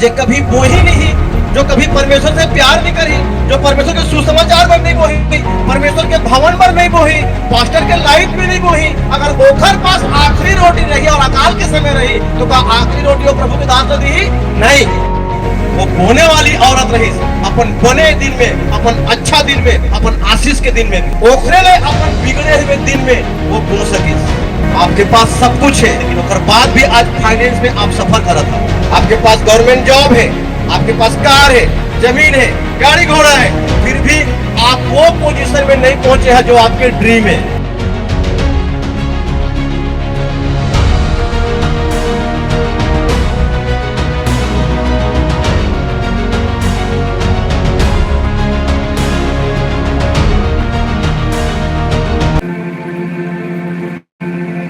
जे कभी बोही नहीं, जो कभी परमेश्वर से प्यार नहीं करी, जो परमेश्वर के सुसमाचार पर नहीं बोही, परमेश्वर के भवन पर नहीं बोही, पास्टर के लाइफ में नहीं बोही, अगर ओखर पास आखिरी रोटी रही और अकाल के समय रही तो क्या आखिरी रोटी वो प्रभु के दास ने दी? नहीं, वो बोने वाली औरत रही। अपन बोने दिन में, अपन अच्छा दिन में, अपन आशीष के दिन में, ओखरे ले अपन बिगड़े हुए दिन में वो बो सकी। आपके पास सब कुछ है, लेकिन उसके बाद भी आज फाइनेंस में आप सफर कर रहा था। आपके पास गवर्नमेंट जॉब है, आपके पास कार है, जमीन है, गाड़ी घोड़ा है, फिर भी आप वो पोजीशन में नहीं पहुंचे हैं जो आपके ड्रीम है।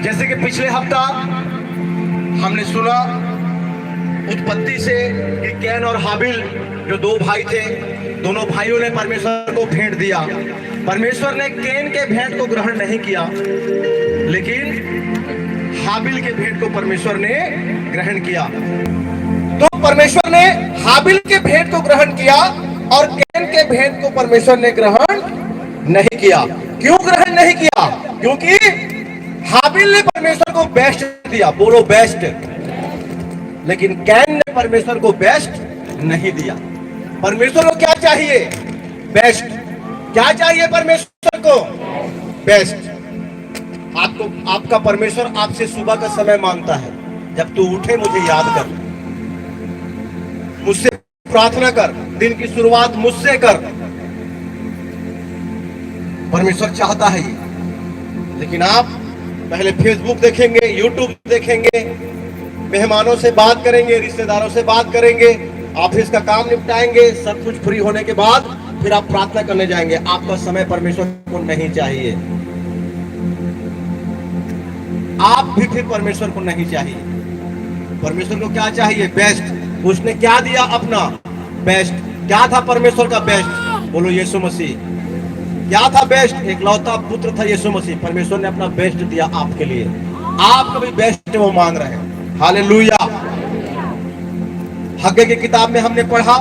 जैसे कि पिछले हफ्ता हमने सुना उत्पत्ति से कि कैन और हाबिल जो दो भाई थे, दोनों भाइयों ने परमेश्वर को भेंट दिया। परमेश्वर ने कैन के भेंट को ग्रहण नहीं किया, लेकिन हाबिल के भेंट को परमेश्वर ने ग्रहण किया। तो परमेश्वर ने हाबिल के भेंट को ग्रहण किया और कैन के भेंट को परमेश्वर ने ग्रहण नहीं किया। क्यों ग्रहण नहीं किया? क्योंकि हाबिल ने परमेश्वर को बेस्ट दिया, बोलो बेस्ट, लेकिन कैन ने परमेश्वर को बेस्ट नहीं दिया। परमेश्वर को क्या चाहिए? बेस्ट। क्या चाहिए परमेश्वर को? बेस्ट। आपका परमेश्वर आपसे सुबह का समय मांगता है, जब तू उठे मुझे याद कर, मुझसे प्रार्थना कर, दिन की शुरुआत मुझसे कर। परमेश्वर चाहता है ये, लेकिन आप पहले फेसबुक देखेंगे, यूट्यूब देखेंगे, मेहमानों से बात करेंगे, रिश्तेदारों से बात करेंगे, ऑफिस का काम निपटाएंगे, सब कुछ फ्री होने के बाद फिर आप प्रार्थना करने जाएंगे। आपका समय परमेश्वर को नहीं चाहिए, आप भी फिर परमेश्वर को नहीं चाहिए। परमेश्वर को क्या चाहिए? बेस्ट। उसने क्या दिया? अपना बेस्ट। क्या था परमेश्वर का बेस्ट? बोलो यीशु मसीह। क्या था बेस्ट? एकलौता पुत्र था यीशु मसीह। परमेश्वर ने अपना बेस्ट दिया आपके लिए। आपका भी बेस्ट वो मांग रहे हैं। हालेलुया। हग्गे की किताब में हमने पढ़ा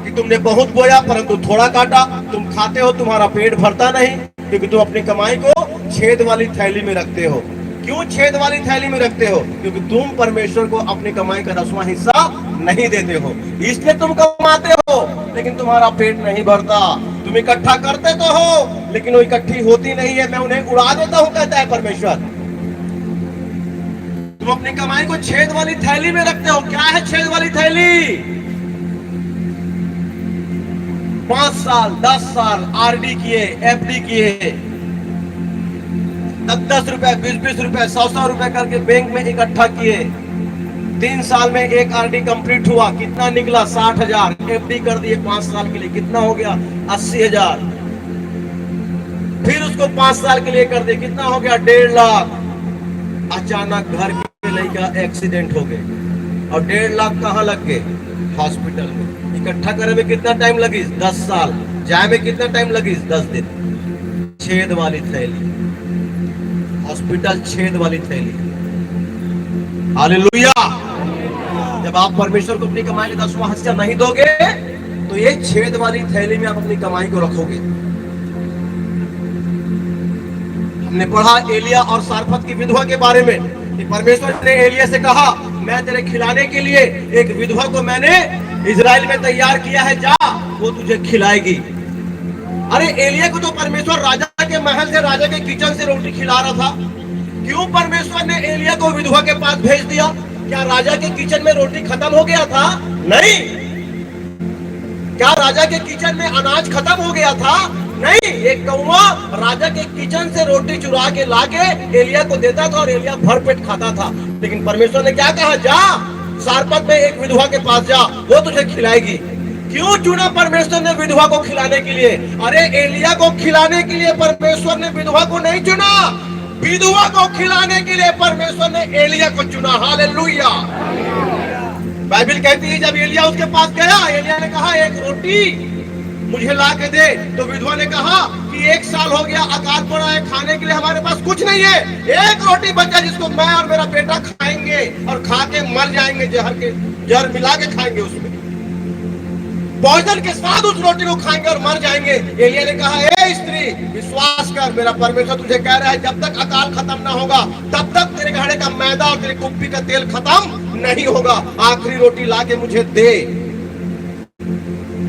कि तुमने बहुत बोया परंतु थोड़ा काटा, तुम खाते हो तुम्हारा पेट भरता नहीं, क्योंकि तुम अपनी कमाई को छेद वाली थैली में रखते हो। क्यों छेद वाली थैली में रखते हो? क्योंकि तुम परमेश्वर को अपनी कमाई का 10वां हिस्सा नहीं देते हो, इसलिए तुम कमाते हो लेकिन तुम्हारा पेट नहीं भरता। तुम इकट्ठा करते तो हो लेकिन वो इकट्ठी होती नहीं है, मैं उन्हें उड़ा देता हूं, कहता है परमेश्वर। तुम अपनी कमाई को छेद वाली थैली में रखते हो। क्या है छेद वाली थैली? 5 साल 10 साल आरडी किए, एफडी किए, 10 रुपए 20 रुपए 100 रुपए करके बैंक में इकट्ठा किए। 3 साल में एक आरडी कंप्लीट हुआ, कितना निकला? 60,000। एफडी कर दिए 5 साल के लिए, कितना हो गया? 80,000। फिर उसको 5 साल के लिए कर दिए, कितना हो गया? 1.5 लाख। अचानक घर के लड़का एक्सीडेंट हो गए और 1.5 लाख कहाँ लग गए? हॉस्पिटल में। इकट्ठा करने में कितना टाइम लगी? 10 साल। जाए में कितना टाइम लगी? 10 दिन। छेद वाली थैली, हॉस्पिटल छेद वाली थैली। हालेलुया। जब आप परमेश्वर को अपनी कमाई का 10वां हिस्सा नहीं दोगे तो ये छेद वाली थैली में आप अपनी कमाई को रखोगे। हमने पढ़ा एलिया और सारफत की विधवा के बारे में कि परमेश्वर ने एलिया से कहा, मैं तेरे खिलाने के लिए एक विधवा को मैंने इजराइल में तैयार किया है, जा वो तुझे खिलाएगी। अरे एलिया को तो परमेश्वर राजा के महल से, राजा के किचन से रोटी खिला रहा था। क्यों परमेश्वर ने एलिया को विधवा के पास भेज दिया? क्या राजा के किचन में रोटी खत्म हो गया था? नहीं। क्या राजा के किचन में अनाज खत्म हो गया था? नहीं। एक कौवा राजा के किचन से रोटी चुरा के लाके एलिया को देता था और एलिया भर पेट खाता था। लेकिन परमेश्वर ने क्या कहा? जा सारपत में एक विधवा के पास जा, वो तुझे खिलाएगी। क्यों चुना परमेश्वर ने विधवा को खिलाने के लिए? अरे एलिया को खिलाने के लिए परमेश्वर ने विधवा को नहीं चुना, विधवा को खिलाने के लिए परमेश्वर ने एलिया को चुना। हालेलुया। बाइबल कहती है जब एलिया उसके पास गया, एलिया ने कहा एक रोटी मुझे ला के दे। तो विधवा ने कहा कि 1 साल हो गया, अकाल पड़ा है, खाने के लिए हमारे पास कुछ नहीं है। एक रोटी बचा जिसको मैं और मेरा बेटा खाएंगे और खा के मर जाएंगे, जहर मिला के खाएंगे उसमें। पॉइजन के साथ उस रोटी को खाएंगे और मर जाएंगे। एलिया ने कहा, ए स्त्री, विश्वास कर, मेरा परमेश्वर तुझे कह रहा है, जब तक अकाल खत्म ना होगा तब तक तेरे घड़े का मैदा और तेरी कुप्पी का तेल खत्म नहीं होगा। आखिरी रोटी ला के मुझे दे।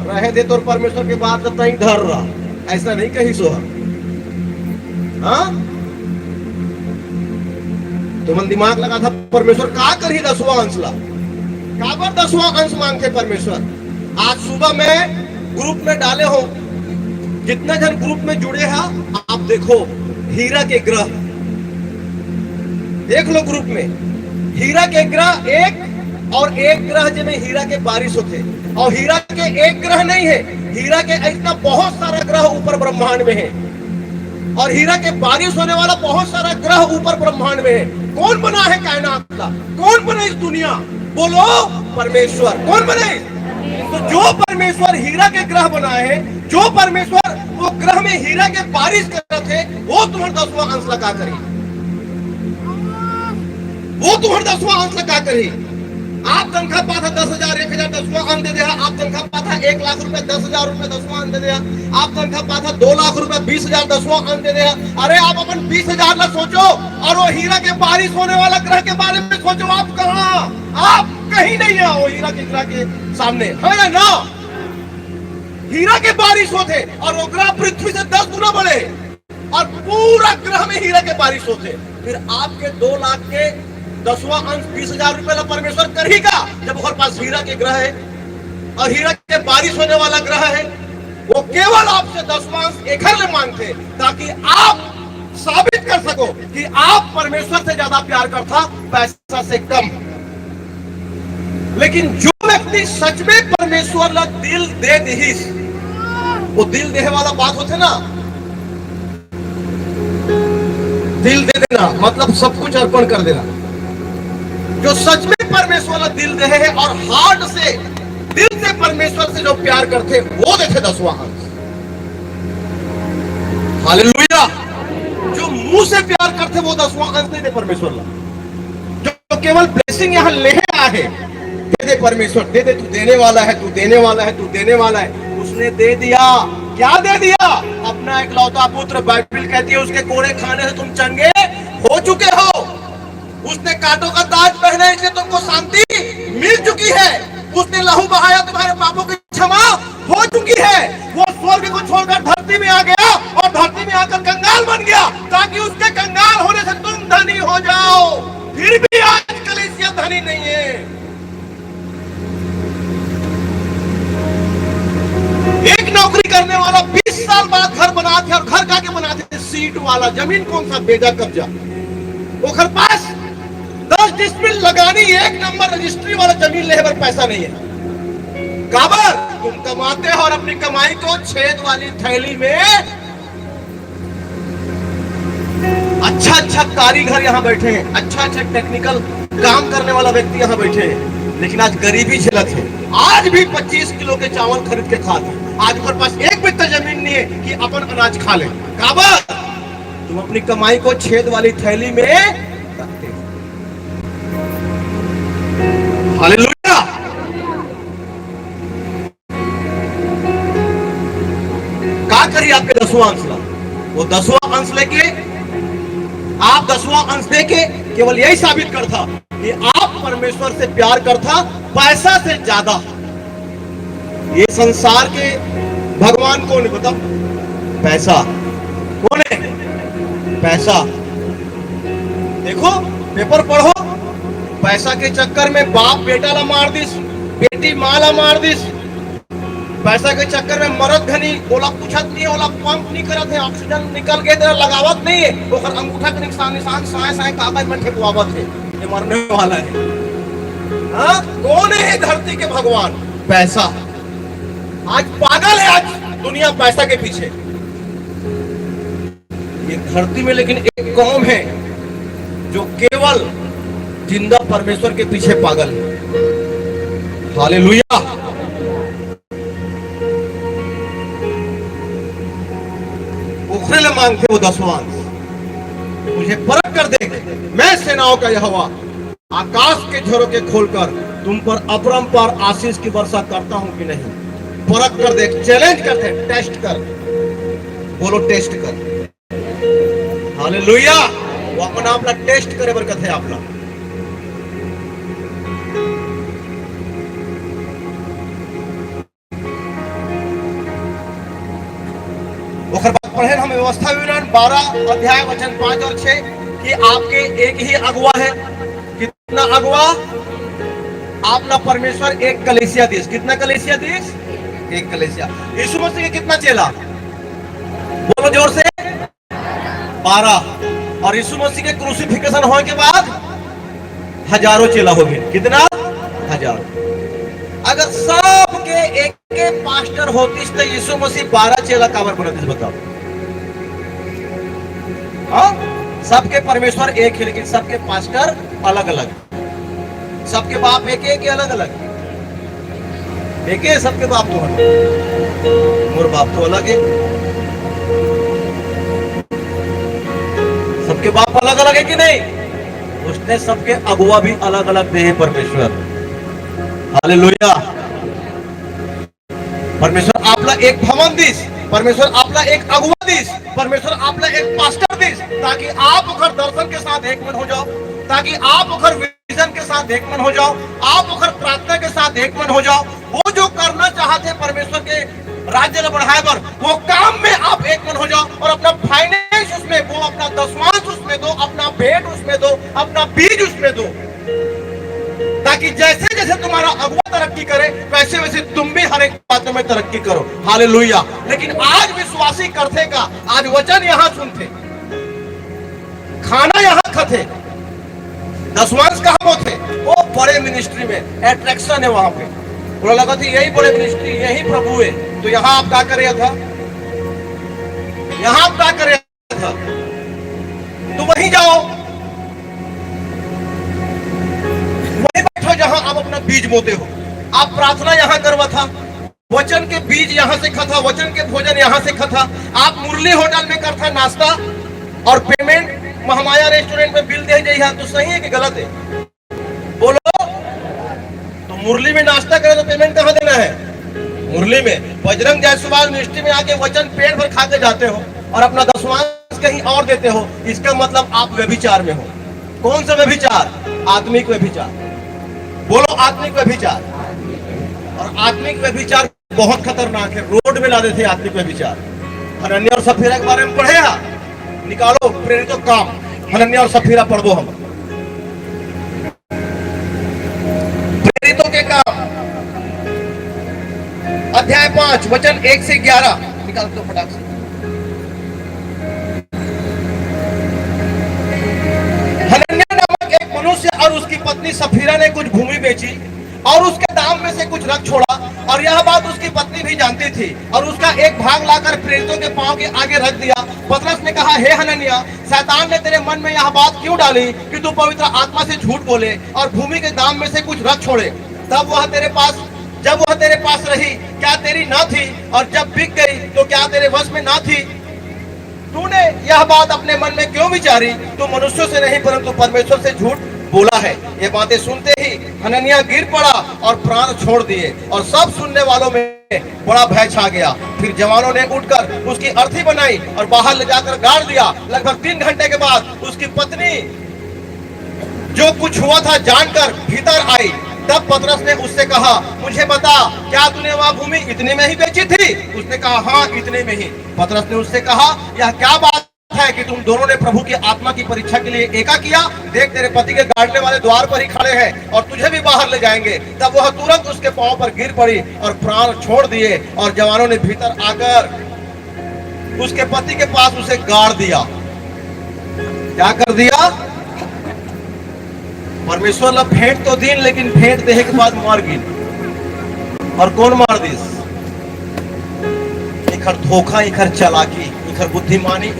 रहे दे तो परमेश्वर के बाद तब तक धर रहा, ऐसा नहीं कही सोहा। हाँ, तुम दिमाग लगा था परमेश्वर का कर ही 10वां अंश ला, का पर 10वां अंश मांगते परमेश्वर। आज सुबह में ग्रुप में डाले हो, जितने जन ग्रुप में जुड़े हैं आप देखो, हीरा के ग्रह देख लो ग्रुप में, हीरा के ग्रह एक और एक ग्रह जिनमें हीरा के बारिश होते, और हीरा के एक ग्रह नहीं है, हीरा के ऐसा बहुत सारा ग्रह ऊपर ब्रह्मांड में है, और हीरा के बारिश होने वाला बहुत सारा ग्रह ऊपर ब्रह्मांड में है। कौन बना है कायनात का? कौन बना इस दुनिया? बोलो, परमेश्वर। कौन बने? तो जो परमेश्वर हीरा के ग्रह बनाए हैं, जो परमेश्वर वो ग्रह में हीरा के बारिश कर रहे थे, वो तुम्हारा 10वां अंश लगा करी, वो तुम्हारा 10वां अंश लगा करी। आप तनख्वाह पाता 10,000 1,000 10वां अंश दे दिया। आप तनख्वाह पाता 1 लाख रुपए 10,000 रुपए 10वां अंश दे दिया। आप तनख्वाह पाता 2 लाख रुपए 20,000 10वां अंश दे दिया। अरे आप अपन 20,000 ना सोचो, और वो हीरा के बारिश होने वाला ग्रह के बारे में सोचो। आप कहां? आप कहीं नहीं है वो हीरा के ग्रह के सामने, है ना? हीरा के बारिश होते और वो ग्रह पृथ्वी से 10 गुना बड़े, और पूरा ग्रह में हीरा के बारिश होते। फिर आपके 2 लाख के 10वां अंश 20,000 रुपए परमेश्वर करेगा, जब उसके पास हीरा के ग्रह है और हीरा के बारिश होने वाला ग्रह है। वो केवल आपसे 10वां अंश एकर ले मांगते, ताकि आप साबित कर सको कि आप परमेश्वर से ज्यादा प्यार करता, पैसा से कम। लेकिन जो व्यक्ति सच में परमेश्वर ला दिल दे दी, वो दिल देने वाला बात होते ना, दिल दे देना मतलब सब कुछ अर्पण कर देना। जो सच में परमेश्वर ला दिल दे है और हार्ट से, दिल से परमेश्वर से जो प्यार करते, वो देते 10वां अंश। हालेलुया। जो मुंह से प्यार करते वो 10वां अंश नहीं दे परमेश्वर ला। जो केवल ब्लेसिंग यहां ले आए, दे दे परमेश्वर, दे दे, तू देने वाला है, तू देने वाला है, तू देने वाला है। उसने दे दिया। क्या दे दिया? अपना इकलौता पुत्र। बाइबल कहती है उसके कोड़े खाने से तुम चंगे हो चुके हो। उसने कांटों का ताज पहना, इसलिए तुमको शांति मिल चुकी है। उसने लहू बहाया, तुम्हारे पापों की क्षमा हो चुकी है। वो स्वर्ग को छोड़कर धरती में आ गया और धरती में आकर कंगाल बन गया, ताकि उसके कंगाल होने से तुम धनी हो जाओ। फिर भी आज कलीसिया धनी नहीं है। एक नौकरी करने वाला 20 साल बाद घर बनाते और घर का के बनाते थे सीट वाला। जमीन कौन सा बेजा कब्जा, वो घर पास 10 डिस्ट्रिक्ट लगानी, 1 नंबर रजिस्ट्री वाला जमीन ले पर पैसा नहीं है। काबर तुम कमाते हो और अपनी कमाई को छेद वाली थैली में। अच्छा अच्छा कारीगर यहाँ बैठे हैं, अच्छा अच्छा टेक्निकल काम करने वाला व्यक्ति यहाँ बैठे हैं, लेकिन आज गरीबी झेलत है। आज भी 25 किलो के चावल खरीद के खाते। आज उनके पास एक बित्ता जमीन नहीं है कि अपन अनाज खा ले। काबर तुम अपनी कमाई को छेद वाली थैली में रखते हो। हालेलुया। क्या करिए आपके 10वां अंश ला? वो 10वां अंश लेके, आप 10वां अंश देके केवल यही साबित करता कि आप परमेश्वर से प्यार करता, पैसा से ज्यादा। ये संसार के भगवान कौन है बताओ? पैसा। कौन है? पैसा। देखो पेपर पढ़ो, पैसा के चक्कर में बाप बेटा ला मार दिस, बेटी माँ ला मार दिस। पैसा के चक्कर में मरद घनी ओला पूछत नहीं, ओला पंप नहीं करत है, ऑक्सीजन निकल के तेरा लगावत नहीं है, ओकर अंगूठा के निशान साए साए कागज में ठेकवावत है, ये मरने वाला है। हाँ, कौन है धरती के भगवान? पैसा। आज पागल है आज दुनिया पैसा के पीछे। ये धरती में लेकिन एक कौम है जो केवल जिंदा परमेश्वर के पीछे पागल है। हालेलुया। उखरे ले मांगते वो 10वां अंश। मुझे परख कर देख, मैं सेनाओं का यहोवा आकाश के झरोखे खोलकर तुम पर अपरंपार आशीष की वर्षा करता हूं कि नहीं। परख कर देख, चैलेंज करते, टेस्ट कर, बोलो टेस्ट कर। हालेलुया। वो अपना आपला टेस्ट करे बरकत है आपला। ओकर बाद पढ़े हम व्यवस्था विवरण 12 अध्याय वचन 5 और 6 कि आपके एक ही अगुआ है। कितना अगुआ? आपना परमेश्वर एक कलीसिया देश। कितना कलीसिया देश? एक कलीसिया। यीशु मसीह के कितना चेला? बोलो जोर से। 12। और यीशु मसीह के क्रूसिफिकेशन होने के बाद हजारों चेला हो गए। कितना? 1000। अगर सबके एक के पास्टर होती तो यीशु मसीह 12 चेला काबर बनाते? बताओ। हाँ, सबके परमेश्वर एक ही, लेकिन सबके पास्टर अलग अलग, सबके बाप एक एक अलग अलग, एक है सबके बाप तो अलग, मोर बाप तो अलग है, सबके बाप अलग अलग है कि नहीं? उसने सबके अगुआ भी अलग अलग दे परमेश्वर। हालेलुया। परमेश्वर आपला एक भवन दिस, परमेश्वर आपला एक अगुआ दिस, परमेश्वर आपला एक पास्टर दिस, ताकि आप उखर दर्शन के साथ एक मन हो जाओ, ताकि आप उखर विजन के साथ एक मन हो जाओ, आप उखर प्रार्थना के साथ एक मन हो जाओ। वो जो करना चाहते परमेश्वर के राज्य ने बढ़ाए पर, वो काम में आप एक मन हो जाओ और अपना फाइनेंस उसमें दो, अपना दशमांश उसमें दो, अपना भेंट उसमें दो, अपना बीज उसमें दो, ताकि जैसे जैसे तुम्हारा अगुआ तरक्की करे वैसे वैसे तुम भी हर एक बातों में तरक्की करो। हालेलुया। लेकिन आज विश्वासी करते का, आज वचन यहां सुनते, खाना यहां खाते, दशमांश कहां होते? वो बड़े मिनिस्ट्री में अट्रैक्शन है वहां पे। बोला लगा थी यही बड़े मिनिस्ट्री, यही प्रभु है, तो यहां आप क्या कर रहा था? यहां आप क्या कर रहा था? तो वहीं जाओ, वहीं बैठो जहां आप अपना बीज बोते हो। आप प्रार्थना यहां करवा था, वचन के बीज यहां से खाता, वचन के भोजन यहां से खाता। आप मुरली होटल में करता नाश्ता और पेमेंट महामाया रेस्टोरेंट में बिल दे जाइए, तो सही है कि गलत है? बोलो। तो मुरली में नाश्ता करे तो पेमेंट कहां देना है? मुरली में। बजरंग जायसवाल मिनिस्ट्री में आके वचन पेट भर खा के जाते हो और अपना दशमांश कहीं और देते हो, इसका मतलब आप व्यभिचार में हो। कौन सा व्यभिचार? आत्मिक व्यभिचार। बोलो आत्मिक व्यभिचार। और आत्मिक व्यभिचार बहुत खतरनाक है, रोड में ला देते आत्मिक व्यभिचार। हनन्या और सफीरा के बारे में पढ़े हा? निकालो प्रेरितों काम, हनन्या और सफीरा पढ़ो हम। प्रेरितों के काम अध्याय 5 वचन 1 से 11 निकाल दो फटाक से। हनन्या नामक एक मनुष्य और उसकी पत्नी सफीरा ने कुछ भूमि बेची और उसके दाम में से कुछ रख छोड़ा, और यह बात उसकी पत्नी भी जानती थी, और उसका एक भाग लाकर प्रेरितों के पांव के आगे रख दिया। पतरस ने कहा, हे हनन्या, शैतान ने तेरे मन में यह बात क्यों डाली कि तू पवित्र आत्मा से झूठ बोले और भूमि के दाम में से कुछ रख छोड़े? जब वह तेरे पास रही क्या तेरी ना थी, और जब बिक गई तो क्या तेरे वश में ना थी? तूने यह बात अपने मन में क्यों विचारी? तू मनुष्यों से नहीं परंतु परमेश्वर से झूठ बोला है। ये बातें सुनते ही हनन्या गिर पड़ा और प्राण छोड़ दिए, और सब सुनने वालों में बड़ा भय छा गया। फिर जवानों ने उठकर उसकी अर्थी बनाई और बाहर ले जाकर गाड़ दिया। लगभग 3 घंटे के बाद उसकी पत्नी जो कुछ हुआ था जानकर भीतर आई। तब पतरस ने उससे कहा, मुझे बता, क्या तूने वह भूमि इतने में ही बेची थी? उसने कहा, हाँ इतने में ही। पतरस ने उससे कहा, यह क्या बात है कि तुम दोनों ने प्रभु की आत्मा की परीक्षा के लिए एका किया? देख तेरे पति के गाड़ने वाले द्वार पर ही खड़े हैं और तुझे भी बाहर ले जाएंगे। तब वह तुरंत उसके पांव पर गिर पड़ी और प्राण छोड़ दिए, और जवानों ने भीतर आकर उसके पति के पास उसे गाड़ दिया। क्या कर दिया? परमेश्वर ला भेंट तो दिन, लेकिन भेंट देने के बाद मार गिन। और कौन मार दिस? इखर धोखा, इखर चालाकी, इखर बुद्धिमानी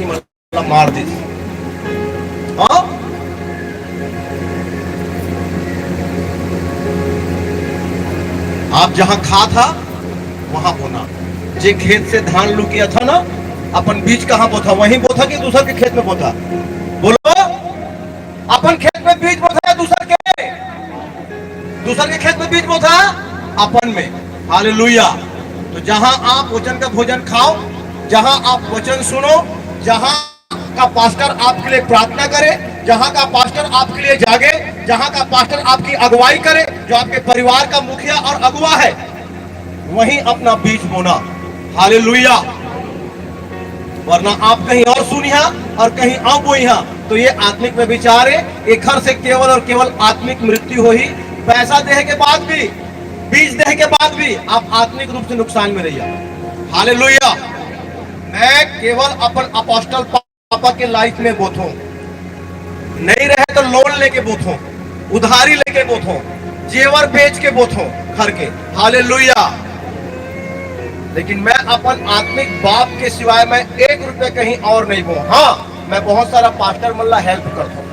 मार दिस। हाँ? आप जहां खा था वहां बोना। जे खेत से धान लू किया था ना, अपन बीज कहां बोथा? वहीं बोथा कि दूसर के खेत में बोथा? बोलो। अपन खेत में बीज बोथा, दूसर के खेत में बीज बोथा अपन में। हालेलुया। तो तो जहां आप वचन का भोजन खाओ, जहां आप वचन सुनो, जहां का पास्टर आपके लिए प्रार्थना करे, जहां का पास्टर आपके लिए जागे, जहां का पास्टर आपकी अगुवाई करे, जो आपके परिवार का मुखिया और अगुवा है, वहीं अपना बीज बोना। हालेलुया। वरना आप कहीं और सुनिया और कहीं और बोइया, तो ये आत्मिक में विचार है। एक घर से केवल और केवल आत्मिक मृत्यु हो ही। पैसा देने के बाद भी, बीज देने के बाद भी आप आत्मिक रूप से नुकसान में रहिए। हालेलुया। मैं केवल अपन अपोस्टल पापा के लाइफ में बोथूं, नहीं रहे तो लोन लेके बोथूं, उधारी लेके बोथूं, जेवर बेच के बोथूं घर के। हालेलुया। लेकिन मैं अपन आत्मिक बाप के सिवाय मैं 1 रुपये कहीं और नहीं बो। हाँ, मैं बहुत सारा पास्टर मल्ला हेल्प करता हूँ,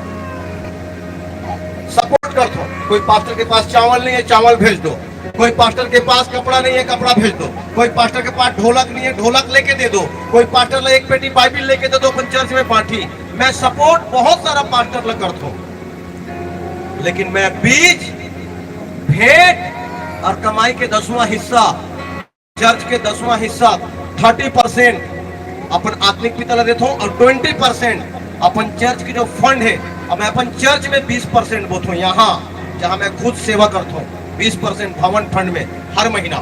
सपोर्ट करता हूँ। कोई पास्टर के पास चावल नहीं है, चावल भेज दो। कोई पास्टर के पास कपड़ा नहीं है, कपड़ा भेज दो। कोई पास्टर के पास ढोलक नहीं है, ढोलक लेके दे दो। कोई पास्टर ले 1 पेटी बाइबिल लेके दे दो, अपन चर्च में बांटी। मैं सपोर्ट बहुत सारा पास्टर लग करता हूँ। लेकिन मैं बीज, भेंट और कमाई के 10वां हिस्सा, चर्च के 10वां हिस्सा 30% अपन आत्मिक पिता देता हूँ और 20% अपन चर्च की जो फंड है, अब मैं अपन चर्च में 20% बोता हूँ। यहाँ जहाँ मैं खुद सेवा करता हूँ 20% भवन फंड में हर महीना,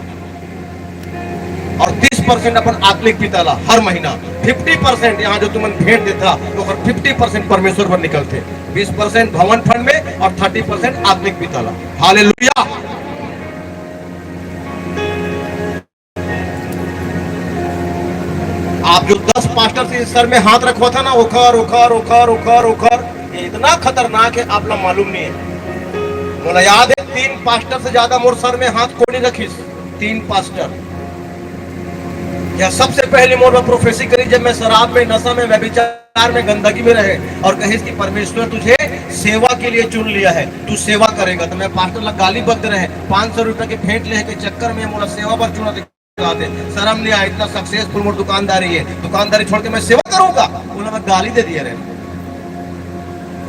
और 30% अपन आत्मिक पिता ला हर महीना। 50% यहाँ जो तुम भेंट देता तो 50% परमेश्वर पर निकलते। 20% भवन फंड में और 30% आत्मिक पिता ला। हालेलुया। आप जो 10 पास्टर से सर में हाथ रखवा था ना, उखर उखर उखर उखर उखर, ये इतना खतरनाक है आप लोग मालूम नहीं है। बोला याद है 3 पास्टर से ज्यादा मोर सर में हाथ कोई नहीं रखी। 3 पास्टर। यह सबसे पहले मोर में प्रोफेसी करी जब मैं शराब में, नशा में, व्यभिचार में, गंदगी में रहे और कहे कि परमेश्वर तुझे सेवा के लिए चुन लिया है, तू सेवा करेगा। तो मैं पास्टर लग गाली बकते रहे, 500 रुपए के भेंट ले के चक्कर में मोरा सेवा पर चुना। शर्म नहीं आया, इतना सक्सेसफुल मोर दुकानदारी है, दुकानदारी छोड़ के मैं सेवा करूंगा। बोला मैं गाली दे दिया रहे।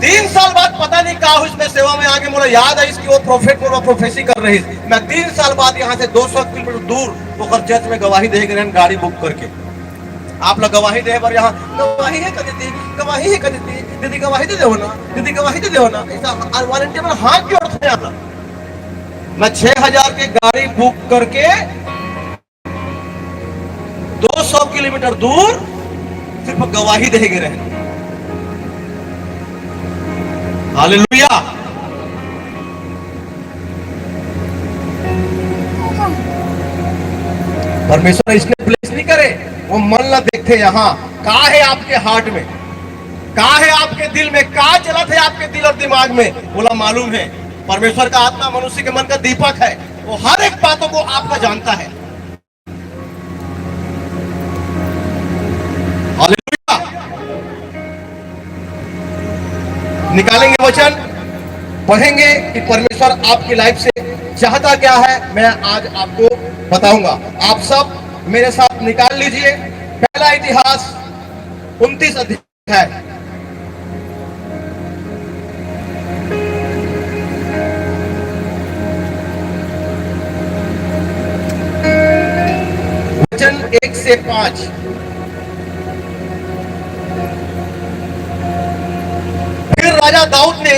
3 साल बाद पता नहीं कहा हुई इसमें सेवा में आगे मुझे याद है इसकी वो प्रोफेट मोर प्रोफेसी कर रही। मैं 3 साल बाद यहाँ से 200 किलोमीटर दूर वो चर्च में गवाही दे गए गाड़ी बुक करके। आप लोग गवाही दे पर यहाँ गवाही है कर देती, गवाही है कर देती, दीदी गवाही दे दो ना, दीदी गवाही दे दो ना, ऐसा वारंटी में हाथ जोड़ते हैं। मैं 6000 की गाड़ी बुक करके 200 किलोमीटर दूर सिर्फ गवाही देंगे रहे। हालेलुया। परमेश्वर इसने प्लेस नहीं करे, वो मन ना देखते यहाँ का है आपके हार्ट में, का है आपके दिल में, का चला थे आपके दिल और दिमाग में। बोला मालूम है परमेश्वर का आत्मा मनुष्य के मन का दीपक है, वो हर एक बातों को आपका जानता है। निकालेंगे वचन, पढ़ेंगे कि परमेश्वर आपकी लाइफ से चाहता क्या है, मैं आज आपको बताऊंगा। आप सब मेरे साथ निकाल लीजिए पहला इतिहास 29 अध्याय। वचन 1 से 5। राजा दाऊद ने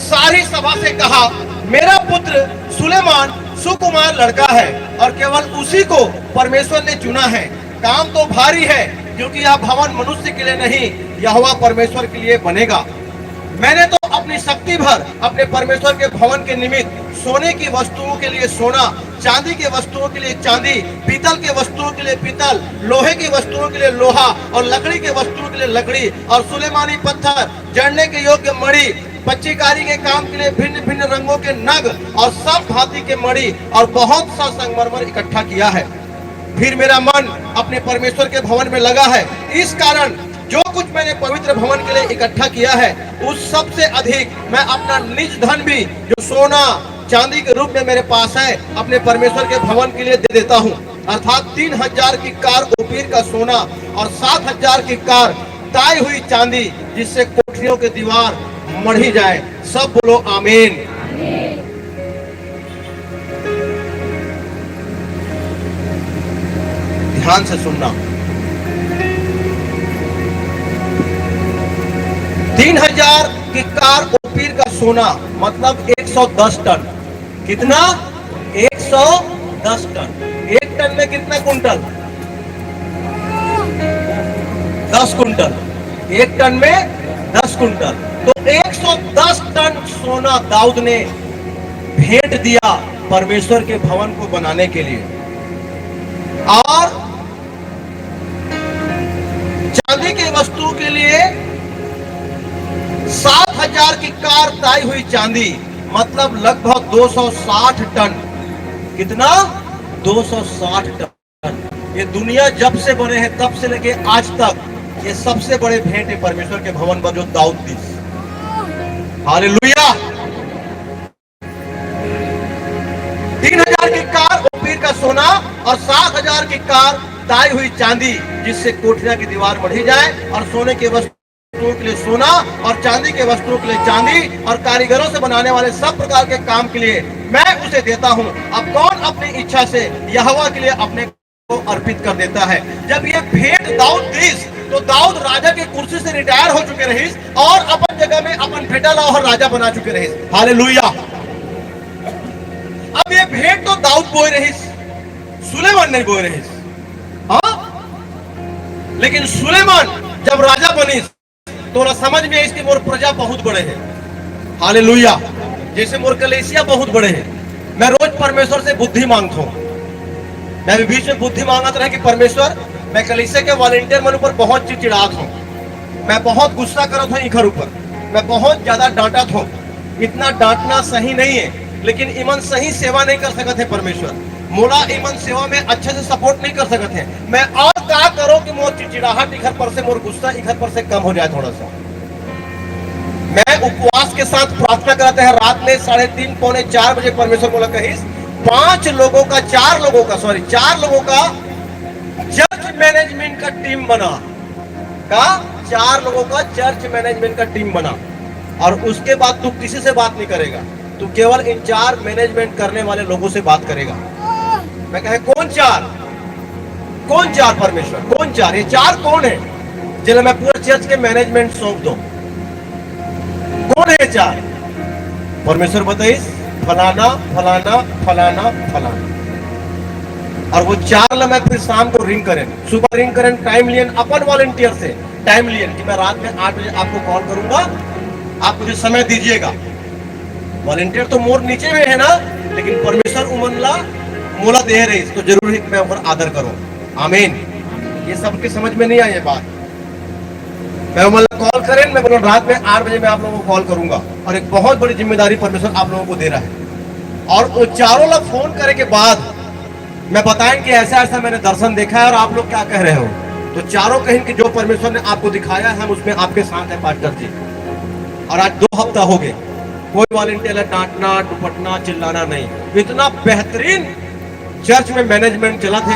सारी सभा से कहा, मेरा पुत्र सुलेमान सुकुमार लड़का है और केवल उसी को परमेश्वर ने चुना है। काम तो भारी है क्योंकि यह भवन मनुष्य के लिए नहीं, यहोवा परमेश्वर के लिए बनेगा। मैंने तो अपनी शक्ति भर अपने परमेश्वर के भवन के निमित्त सोने की वस्तुओं के लिए सोना, चांदी के वस्तुओं के लिए चांदी, पीतल के वस्तुओं के लिए पीतल, लोहे की वस्तुओं के लिए लोहा और लकड़ी के वस्तुओं के लिए लकड़ी और सुलेमानी पत्थर, जड़ने के योग्य मणि, पच्चीकारी के काम के लिए भिन्न भिन्न रंगों के नग और सब भांति के मणि और बहुत सा संगमरमर इकट्ठा किया है। फिर मेरा मन अपने परमेश्वर के भवन में लगा है। इस कारण जो कुछ मैंने पवित्र भवन के लिए इकट्ठा किया है उस सब से अधिक मैं अपना निज धन भी जो सोना चांदी के रूप में मेरे पास है अपने परमेश्वर के भवन के लिए दे देता हूँ। अर्थात 3000 की कार ओपीर का सोना और 7000 की कार ताई हुई चांदी, जिससे कोठरियों के दीवार मढ़ी जाए। सब बोलो आमीन। ध्यान से सुनना। 3000 की कार ओपीर का सोना मतलब 110 टन। कितना? 110 टन। 1 टन में कितना कुंटल? 10 कुंटल। 1 टन में 10 कुंटल। तो 110 टन सोना दाऊद ने भेंट दिया परमेश्वर के भवन को बनाने के लिए। और चांदी की वस्तु के लिए 7000 की कार ताई हुई चांदी मतलब लगभग 260 टन। कितना? 260 टन। ये दुनिया जब से बने हैं तब से लेके आज तक ये सबसे बड़े भेंट है परमेश्वर के भवन पर जो दाऊद दी। हालेलुया। 3000 की कार ओपीर का सोना और 7000 की कार ताई हुई चांदी जिससे कोठरिया की दीवार बढ़ी जाए और सोने के वस्तुओं के लिए सोना और चांदी के वस्तुओं के लिए चांदी और कारीगरों से बनाने वाले सब प्रकार के काम के लिए मैं उसे देता हूं। अब कौन अपनी इच्छा से यहोवा के लिए अपने को अर्पित कर देता है? जब ये भेंट दाऊद दी तो दाऊद राजा की कुर्सी से रिटायर हो चुके रहे और अपन जगह में अपन बेटा लाओ राजा बना चुके रहे। हालेलुया। अब ये भेंट तो दाऊद बोए रही, सुलेमान नहीं बोए रही। हाँ, लेकिन सुलेमान जब राजा बनी तो ना समझ में इसकी मोर प्रजा बहुत बड़े हैं। हालेलुया। जैसे मोर कलेसिया बहुत बड़े हैं। मैं रोज परमेश्वर से बुद्धि मांगता हूं। मैं भी बीच में बुद्धि मांगता रहा कि परमेश्वर मैं कलीसिया के वॉलंटियर मन ऊपर बहुत चिड़चिड़ात हूं। मैं बहुत गुस्सा करता हूं इखर ऊपर। मैं बहुत ज्यादा डांटा हूं। इतना डांटना सही नहीं है लेकिन इमन सही सेवा नहीं कर सकते हैं परमेश्वर। मोला इमन सेवा में अच्छे से सपोर्ट नहीं कर सकते हैं। मैं और क्या करो कि मोर चिड़चिड़ाहट इधर पर से मोर गुस्सा इधर पर से कम हो जाए थोड़ा सा। मैं उपवास के साथ प्रार्थना कराते हैं रात में 3:30 पौने 4 बजे परमेश्वर बोला कहिस 4 लोगों का चर्च मैनेजमेंट का टीम बना। का 4 लोगों का चर्च मैनेजमेंट का टीम बना और उसके बाद तू किसी से बात नहीं करेगा। तू केवल इन 4 मैनेजमेंट करने वाले लोगों से बात करेगा। मैं कहे कौन 4? कौन 4 परमेश्वर? कौन 4? ये 4 कौन है जिन्हें मैं पूरे चर्च के मैनेजमेंट सौंप दूं? कौन है 4? परमेश्वर बताइए फलाना फलाना फलाना फलाना। और वो 4 ला मैं फिर शाम को रिंग करें, सुबह रिंग करें, टाइम लियन अपन वॉलंटियर से टाइम लियन कि मैं रात में 8 बजे आपको कॉल करूंगा, आप मुझे समय दीजिएगा। वॉलंटियर तो मोर नीचे में है ना, लेकिन परमेश्वर उमनला मोला दे रही तो जरूर मैं ऊपर आदर करूं। आमीन। ये सबके समझ में नहीं आई ये बात। मैं उमनला कॉल करें, मैं बोला रात में 8 बजे मैं आप लोगों को कॉल करूंगा और एक बहुत बड़ी जिम्मेदारी परमेश्वर आप लोगों को दे रहा है। और वो 4 लोग फोन करे के बाद मैं बताएं कि ऐसा ऐसा मैंने दर्शन देखा है और आप लोग क्या कह रहे हो। तो 4 कहें कि जो परमेश्वर ने आपको दिखाया है हम उसमें आपके साथ है पास्टर जी। और आज 2 हफ्ता हो गए कोई वॉलंटियर डांटना दुपटना चिल्लाना नहीं। इतना बेहतरीन चर्च में मैनेजमेंट चला थे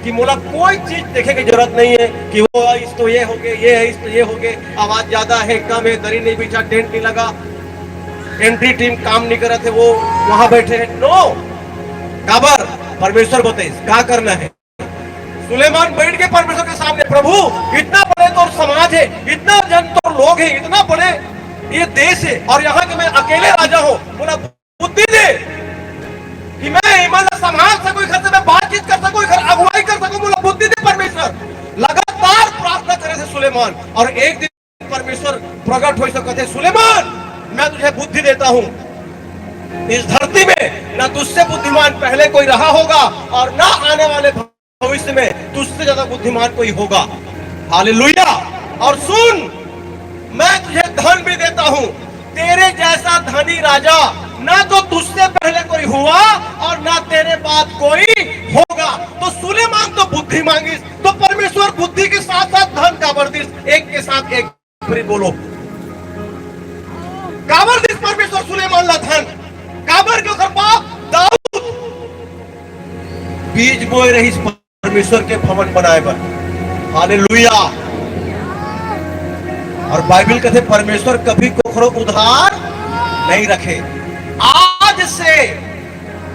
कि मोला कोई चीज देखे की जरूरत नहीं है कि वो इस तो ये हो गए, ये है इस तो ये हो गए, आवाज ज्यादा है कम है, दरी नहीं बिछा, टेंट नहीं लगा, एंट्री टीम काम नहीं कर रहे थे, वो वहां बैठे हैं। नो काबर परमेश्वर बताइए क्या करना है। सुलेमान बैठ के परमेश्वर के सामने, प्रभु इतना बड़े तो समाज है, इतना जन तो लोग है, इतना बड़े ये देश है और यहाँ के मैं अकेले राजा हूँ। बोला बुद्धि दे कि मैं ईमानदार संभाल सकूं, घर से मैं बातचीत कर सकूं, घर अगुवाई कर सकूं। बोला बुद्धि दे परमेश्वर। लगातार प्रार्थना करे थे सुलेमान और एक दिन परमेश्वर प्रकट हो सकते सुलेमान मैं तुझे बुद्धि देता हूं। इस धरती में ना तुझसे बुद्धिमान पहले कोई रहा होगा और ना आने वाले भविष्य में तुझसे ज्यादा बुद्धिमान कोई होगा। हालेलुया। और सुन मैं तुझे धन भी देता हूं, तेरे जैसा धनी राजा ना तो तुझसे पहले कोई हुआ और ना तेरे बाद कोई होगा। तो सुलेमान तो बुद्धि मांगी तो परमेश्वर बुद्धि के साथ साथ धन का बर्दिश एक के साथ एक बोलो काबरदिश परमेश्वर सुलेमान ला धन काबर के ओकर बाप दाऊद बीज बोए रही परमेश्वर के भवन बनाए पर। हालेलुया। और बाइबल कहते परमेश्वर कभी कोखरो उधार नहीं रखे। आज से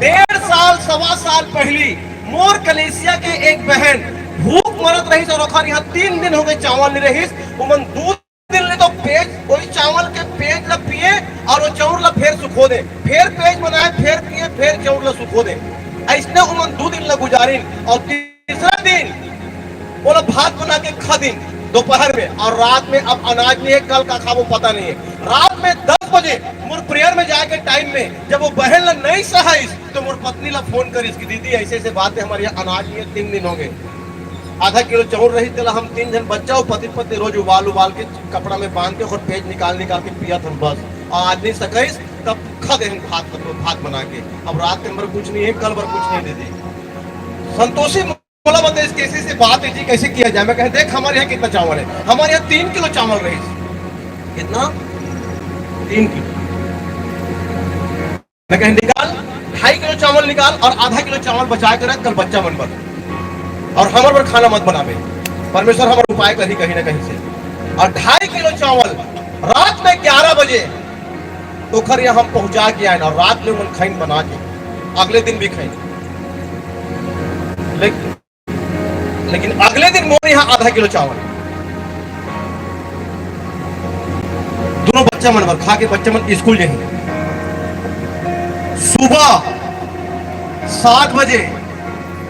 1.5 साल 1.25 साल पहली मोर कलेसिया के एक बहन भूख मरत रही और ओखर यहाँ 3 दिन हो गए चावल नहीं रही, उमन 2 दिन ले तो पेज वही चावल के पेज ला पिए और वो चाउर ला फिर सुखो दे, फिर पेज बनाए, फिर पिए, फिर चाउर ला सुखो दे। ऐसने उमन 2 दिन ला गुजारिन और तीसरा दिन वो लोग भात बना के खा दिन दोपहर में, और रात में अब अनाज नहीं है, कल का खाबो पता नहीं है। रात में 10 बजे मोर प्रेयर में जाके टाइम में जब वो बहन ला नहीं सहाइस तो मोर पत्नी ला फोन करिस कि दीदी ऐसे ऐसे बात है, हमारे यहाँ अनाज नहीं है, 3 दिन हो गए, आधा किलो चाउर रही तेला हम 3 जन बच्चा हो पति पत्नी रोज उबाल उबाल के कपड़ा में बांध के और पेज निकाल निकाल के पिया था बस, और आज नहीं सकाइस तब खा दे भात बना के। अब रात के अंदर कुछ नहीं है, कल भर कुछ नहीं दे दी। संतोषी बोला बताइए कैसे से बात है जी, कैसे किया जाए। मैं कहे देख हमारे यहाँ कितना चावल है, हमारे यहाँ 3 किलो चावल रही, कितना 3 किलो। मैं कहे निकाल 2.5 किलो चावल निकाल और आधा किलो चावल बचा के रख, कल बच्चा मन पर और हमारे पर खाना मत बनावे, परमेश्वर हमारा उपाय कहीं कहीं ना कहीं से। और 2.5 किलो चावल रात में 11 बजे तो खर यहाँ हम पहुंचा के आए और रात में उन खाइन बना के अगले दिन भी खाइन, लेकिन अगले दिन मोर यहाँ आधा किलो चावल, दोनों बच्चा मन पर खा के बच्चा मन स्कूल जाएंगे। सुबह 7 बजे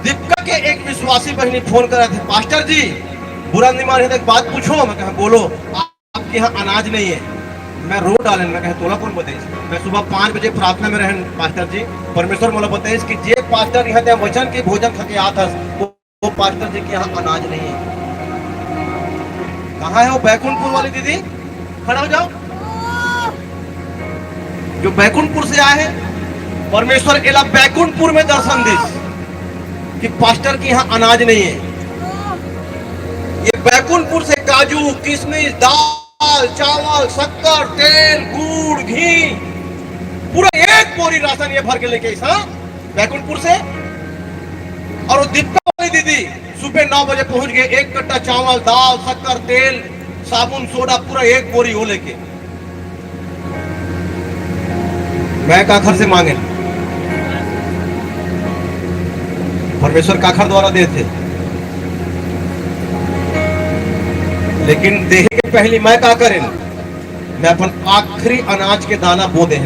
दीपिका के एक विश्वासी बहनी फोन कर रहे थे, पास्टर जी बुरा नहीं माने तो एक बात पूछो। मैं कहा बोलो, आपके यहाँ अनाज नहीं है, मैं रो डाले। मैं कहा तोला कौन बताइए, मैं सुबह 5 बजे प्रार्थना में रहन पास्टर जी, परमेश्वर मोला बताइए कि जे पास्टर यहाँ वचन के भोजन खा के आता वो पास्टर जी के यहाँ अनाज नहीं है। कहाँ है वो बैकुंठपुर वाली दीदी, खड़ा हो जाओ, जो बैकुंठपुर से आए हैं। परमेश्वर एला बैकुंठपुर में दर्शन दिस कि पास्टर के यहाँ अनाज नहीं है। ये बैकुंठपुर से काजू किशमिश दाल चावल शक्कर तेल गुड़ घी पूरा 1 बोरी राशन ये भर के लेके बैकुंठपुर से। और वो दीपिका वाली दीदी सुबह 9 बजे पहुंच गए, 1 कट्टा चावल दाल शक्कर तेल साबुन सोडा पूरा 1 बोरी वो लेके। मैं काखर से मांगे, परमेश्वर काखर द्वारा देते, लेकिन देहे के पहले मैं का करें, मैं अपन आखिरी अनाज के दाना बो दे।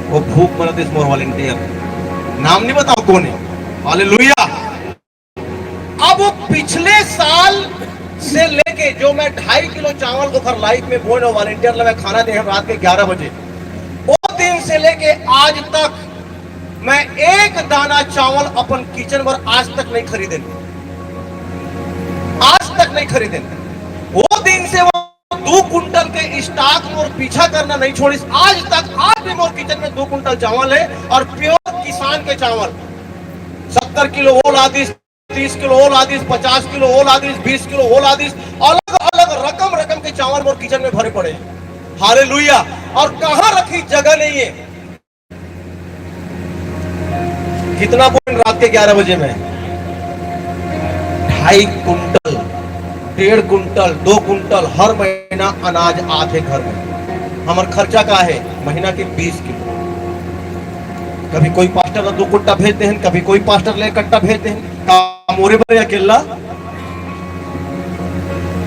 वो भूख मरत इस मोर वॉलंटियर, नाम नहीं बताओ कौन है, हालेलुया। अब वो पिछले साल से लेके जो मैं 2.5 किलो चावल को हर लाइफ में बोन वॉलंटियर लगा खाना दे रात के 11 बजे, वो दिन से लेके आज तक मैं एक दाना चावल अपन किचन पर आज तक नहीं खरीदे, आज तक नहीं खरीदे। वो दिन से वो 2 कुंटल के स्टॉक और पीछा करना नहीं छोड़ी आज तक। आज भी मोर किचन में 2 कुंटल चावल है और प्योर किसान के चावल 70 किलो वो लादिस, 30 किलो वो लादिस, 50 किलो वो लादिस, 20 किलो वो लादिस, अलग अलग रकम के चावल मोर किचन में भरे पड़े। हालेलुया। और कहां रखी जगह नहीं है। कितना बोल रात के 11 बजे में 2.5 कुंटल 1.5 कुंटल 2 कुंटल हर महीना अनाज आते घर में। हमार खर्चा का है महीना के 20 किलो। कभी कोई पास्टर 2 कुट्टा भेजते हैं, कभी कोई पास्टर ले कट्टा भेजते हैं। मोरे बने अकेला।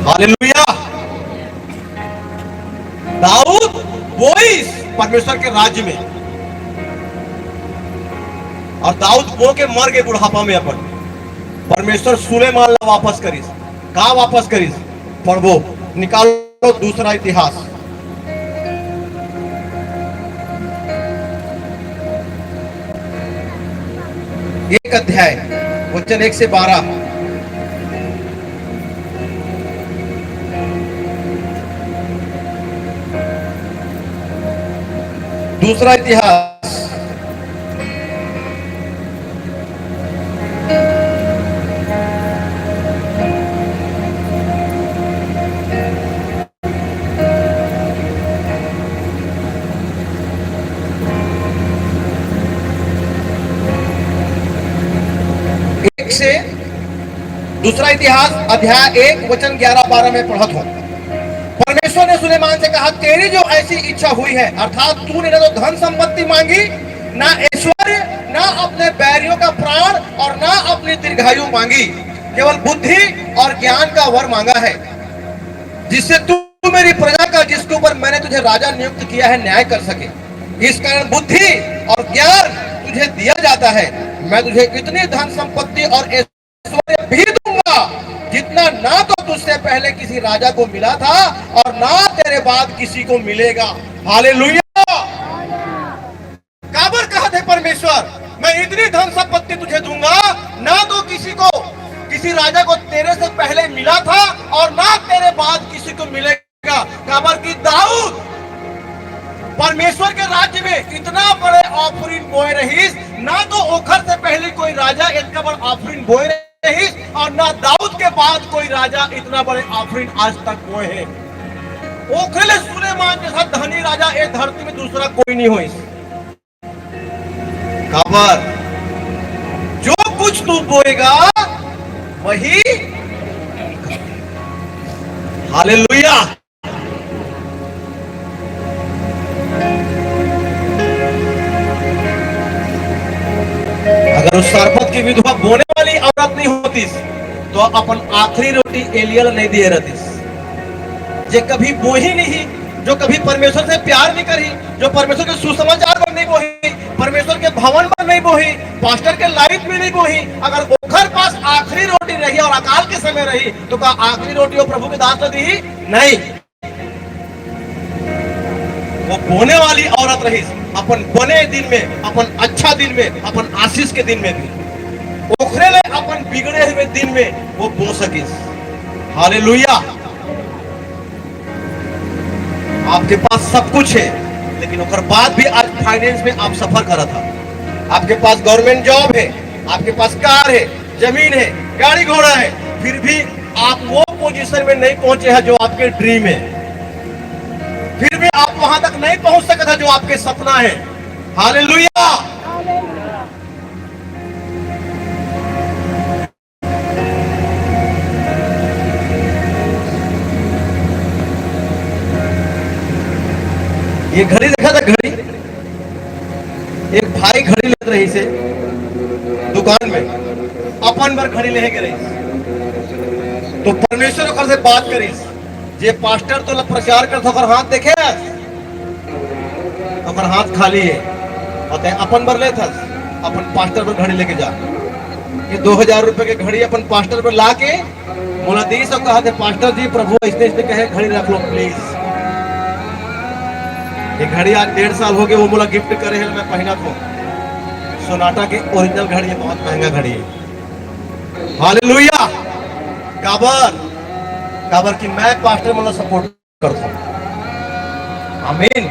हालेलुया। दाऊद बोइस परमेश्वर के राज्य में, और दाऊद बो के मर गए बुढ़ापा में अपन। परमेश्वर सुलेमान ला वापस करिस। कहा वापस करिस पढ़बो, निकालो दूसरा इतिहास। एक अध्याय वचन 1 से 12। दूसरा इतिहास 1 से दूसरा इतिहास अध्याय 1 वचन 11-12 में पढ़त हूं। परमेश्वर ने सुलेमान से कहा, तेरी जो ऐसी इच्छा हुई है, अर्थात तूने न तो धन संपत्ति मांगी ना ऐश्वर्य, ना अपने बैरियों का प्राण और ना अपनी दीर्घायु मांगी, केवल बुद्धि और ज्ञान का वर मांगा है, जिससे तू मेरी प्रजा का, जिसके ऊपर मैंने तुझे राजा नियुक्त किया है, न्याय कर सके। इस कारण बुद्धि और ज्ञान तुझे दिया जाता है। मैं तुझे इतनी धन संपत्ति और ऐश्वर्य भी दूंगा जितना ना तो तुझसे पहले किसी राजा को मिला था और ना तेरे बाद किसी को मिलेगा। हालेलुया। काबर कहा थे परमेश्वर, मैं इतनी धन संपत्ति तुझे दूंगा, ना तो किसी राजा को तेरे से पहले मिला था और ना तेरे बाद किसी को मिलेगा। काबर की दाऊद परमेश्वर के राज्य में इतना बड़े ऑफरिन बोए रहीस, ना तो ओखर से पहले कोई राजा इतना बड़ा ऑफरिन बोए रहीस और ना दाऊद के बाद कोई राजा इतना बड़े ऑफरिन आज तक बोए हैं। ओखले सुलेमान जैसा धनी राजा ये धरती में दूसरा कोई नहीं हुई। काबर जो कुछ तू बोएगा वही। हालेलुया। अगर उस सारफत की विधवा बोने वाली औरत नहीं होती तो अपन आखिरी रोटी एलियल नहीं दिए रहती। जो कभी बोही नहीं, जो कभी परमेश्वर से प्यार नहीं करी, जो परमेश्वर के सुसमाचार पर नहीं बोही, परमेश्वर के भवन पर नहीं बोही, पास्टर के लाइफ में नहीं बोही, अगर ओखर पास आखिरी रोटी रही और अकाल के समय रही तो क्या आखिरी रोटी वो प्रभु के दास ने दी? नहीं, वो बोने वाली औरत रही। अपन बने दिन में, अपन अच्छा दिन में, अपन आशीष के दिन में भी ओखरे ले अपन बिगड़े हुए दिन में वो बो सकिस। हालेलुया। आपके पास सब कुछ है लेकिन ओकर बाद भी आज फाइनेंस में आप सफर कर था। आपके पास गवर्नमेंट जॉब है, आपके पास कार है, जमीन है, गाड़ी घोड़ा है, फिर भी आप वो पोजीशन में नहीं पहुंचे हैं जो आपके ड्रीम है। फिर भी आप वहां तक नहीं पहुंच सके था जो आपके सपना है। हालेलुया। ये घड़ी देखा था, घड़ी एक भाई घड़ी ले रही से दुकान में, अपन बार घड़ी ले गए तो परमेश्वर से बात करी। जे पास्टर तो प्रचार करता हाथ देखे तो हाथ खाली है और अपन बर ले था, अपन पास्टर पर घड़ी लेके जा। ये 2000 रुपए के घड़ी अपन पास्टर पर ला के बोला दी सब कहा थे, पास्टर जी प्रभु इसने कहे घड़ी रख लो प्लीज। ये घड़ी आज 1.5 साल हो गए, वो बोला गिफ्ट करे है, मैं पहना था। सोनाटा की ओरिजिनल घड़ी है, बहुत महंगा घड़ी है। हालेलुया। काबर कि मैं पास्टर मतलब सपोर्ट करता हूं। आमीन।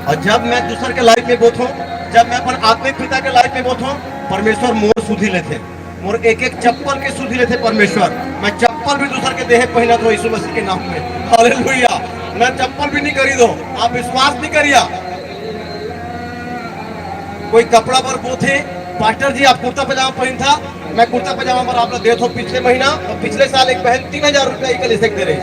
और जब मैं दूसर के लाइफ में बोथूं, जब मैं अपन आत्मिक पिता के लाइफ में बोथूं, परमेश्वर मोर सुधी लेते, मोर एक एक चप्पल के सुधी लेते परमेश्वर। मैं चप्पल भी दूसर के देह पहना दो यीशु मसीह के नाम में। हालेलुया। मैं चप्पल भी नहीं करी दो, आप विश्वास नहीं करिया। कोई कपड़ा पर बोथे, पास्टर जी आप कुर्ता पजामा पहन था, मैं कुर्ता पजामा पर आप लोग देते हो पिछले महीना, तो पिछले साल एक बहन 3000 रुपया के लिए दे रही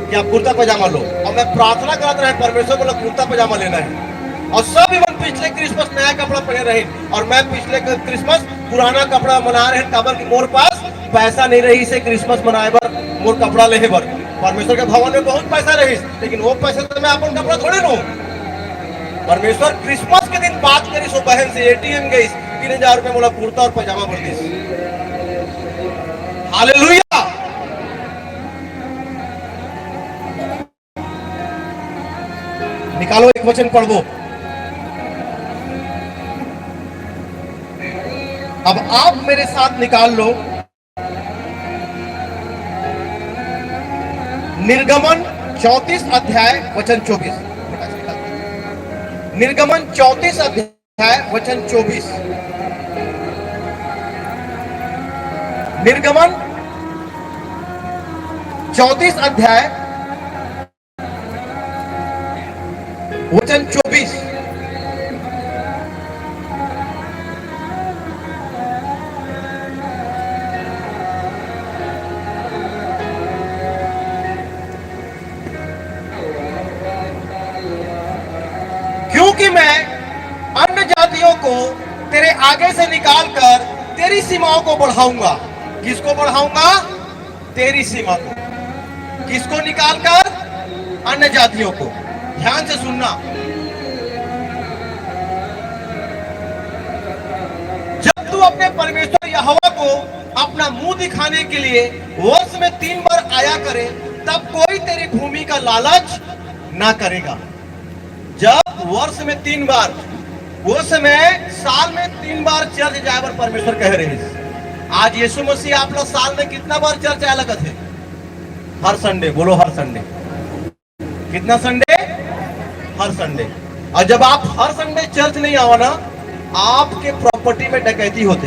कि आप कुर्ता पजामा लो। और मैं प्रार्थना करता रहे परमेश्वर बोला कुर्ता पजामा लेना है। और सब इवन पिछले क्रिसमस नया कपड़ा पहने रहे और मैं पिछले क्रिसमस पुराना कपड़ा मना रहे। काबर की मोर पास पैसा नहीं रही से क्रिसमस मनाए बर, मोर कपड़ा ले बर। परमेश्वर के भवन में बहुत पैसा रही लेकिन वो पैसा तो मैं अपन कपड़ा थोड़े लू। परमेश्वर क्रिसमस के दिन बात करी सो बहन से एटीएम गई 3000 रुपए बोला कुर्ता और पजामा भर दी। हालेलुया। निकालो एक वचन पढ़ दो। अब आप मेरे साथ निकाल लो निर्गमन 34 अध्याय वचन 24। निर्गमन 34 अध्याय वचन 24। निर्गमन 34 अध्याय वचन 24। क्योंकि मैं अन्य जातियों को तेरे आगे से निकाल कर तेरी सीमाओं को बढ़ाऊंगा। किसको बढ़ाऊंगा? तेरी सीमा को। किसको निकाल कर? अन्य जातियों को। ध्यान से सुनना, जब तू अपने परमेश्वर यहोवा को अपना मुंह दिखाने के लिए वर्ष में 3 बार आया करे, तब कोई तेरी भूमि का लालच ना करेगा। जब वर्ष में 3 बार, वो समय साल में 3 बार चर्च जाए पर परमेश्वर कह रहे हैं। आज यीशु मसीह आप लोग साल में कितना बार चर्च आया लगत है? हर संडे। बोलो हर संडे। कितना संडे? हर संडे। और जब आप हर संडे चर्च नहीं आओ ना, आपके प्रॉपर्टी में डकैती होते।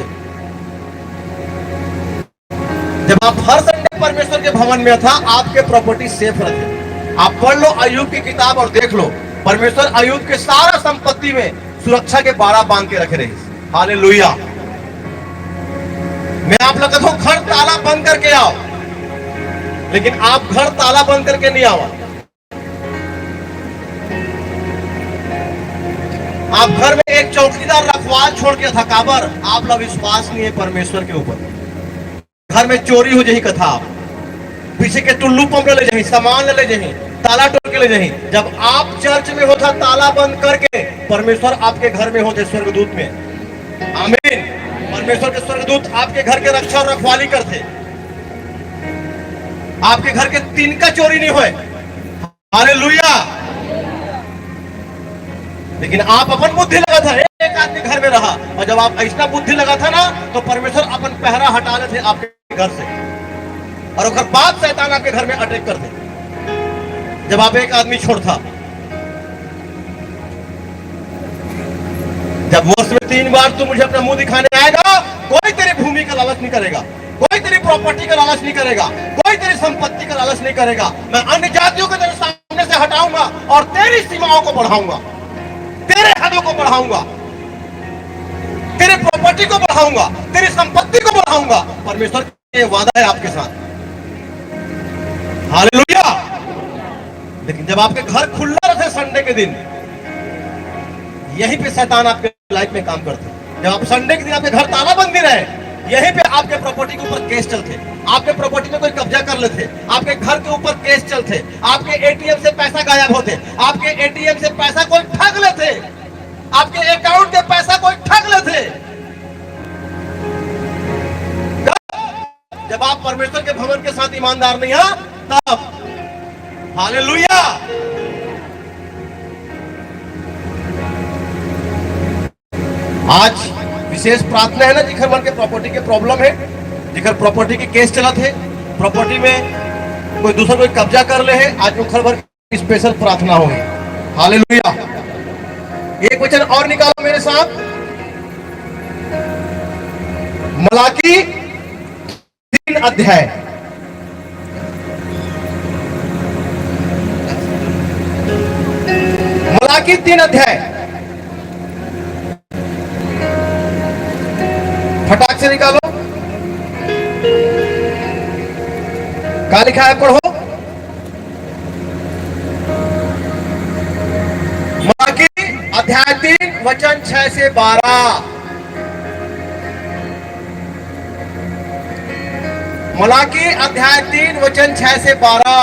जब आप हर संडे परमेश्वर के भवन में था, आपके प्रॉपर्टी सेफ रहते। आप पढ़ लो अय्यूब की किताब और देख लो, परमेश्वर अय्यूब के सारा संपत्ति में सुरक्षा के बाड़ा बांध के रख रहे। हालेलुया। मैं आप लोग कहता हूं घर ताला बंद करके आओ, लेकिन आप घर ताला बंद करके नहीं आओ। आप घर में एक चौकीदार रखवाल छोड़ के था काबर, आप लोग विश्वास नहीं है परमेश्वर के ऊपर। घर में चोरी हो जाही कथा, आप पीछे के टुल्लू पंप ले जाही, सामान ले जाही, ताला तोड़ के ले जाही। जब आप चर्च में होता ताला बंद करके, परमेश्वर आपके घर में होते स्वर्गदूत में। आमीन। परमेश्वर के स्वर्गदूत आपके घर के रक्षा और रखवाली करते। आपके घर के तिनका चोरी नहीं हुए। हालेलुया। लेकिन आप अपन बुद्धि लगा था, एक आदमी घर में रहा, और जब आप ऐसा बुद्धि लगा था ना, तो परमेश्वर अपन पहरा हटा रहे थे आपके घर से, और उसके बाद शैतान आपके घर में अटैक करते जब आप एक आदमी छोड़ता। जब वर्ष में 3 बार तू मुझे अपना मुंह दिखाने आएगा, कोई तेरी भूमि का लालच नहीं करेगा, कोई तेरी प्रॉपर्टी का लालच नहीं करेगा, कोई तेरी संपत्ति का लालच नहीं करेगा। मैं अन्य जातियों को तेरे सामने से हटाऊंगा और तेरी सीमाओं को बढ़ाऊंगा, तेरे हदों को बढ़ाऊंगा, तेरे प्रॉपर्टी को बढ़ाऊंगा, तेरी संपत्ति को बढ़ाऊंगा। परमेश्वर का वादा है आपके साथ। हालेलुया। लेकिन जब आपके घर खुला रहते संडे के दिन, यहीं पे शैतान आपके लाइफ में काम करते। जब आप संडे के दिन आपके घर ताला बंदी रहे, यहीं पे आपके प्रॉपर्टी के ऊपर केस चलते, आपके प्रॉपर्टी में कोई कब्जा कर लेते, आपके घर के ऊपर केस चलते, आपके एटीएम से पैसा गायब होते, आपके एटीएम से पैसा कोई ठग लेते, आपके अकाउंट के पैसा कोई ठग लेते। जब आप परमेश्वर के भवन के साथ ईमानदार नहीं है, तब। हालेलुया। आज विशेष प्रार्थना है ना, जिखर मन के प्रॉपर्टी के प्रॉब्लम है, जिखर प्रॉपर्टी के केस चला थे, प्रॉपर्टी में कोई दूसरा कोई कब्जा कर ले है, आज उखर भर की स्पेशल प्रार्थना होगी। हालेलुया। एक वचन और निकालो मेरे साथ, मलाकी 3 अध्याय। मलाकी 3 अध्याय, फटाक से निकालो। क्या लिखा है? पढ़ो। मलाकी अध्याय 3 वचन 6 से 12। मलाकी अध्याय 3 वचन 6 से 12।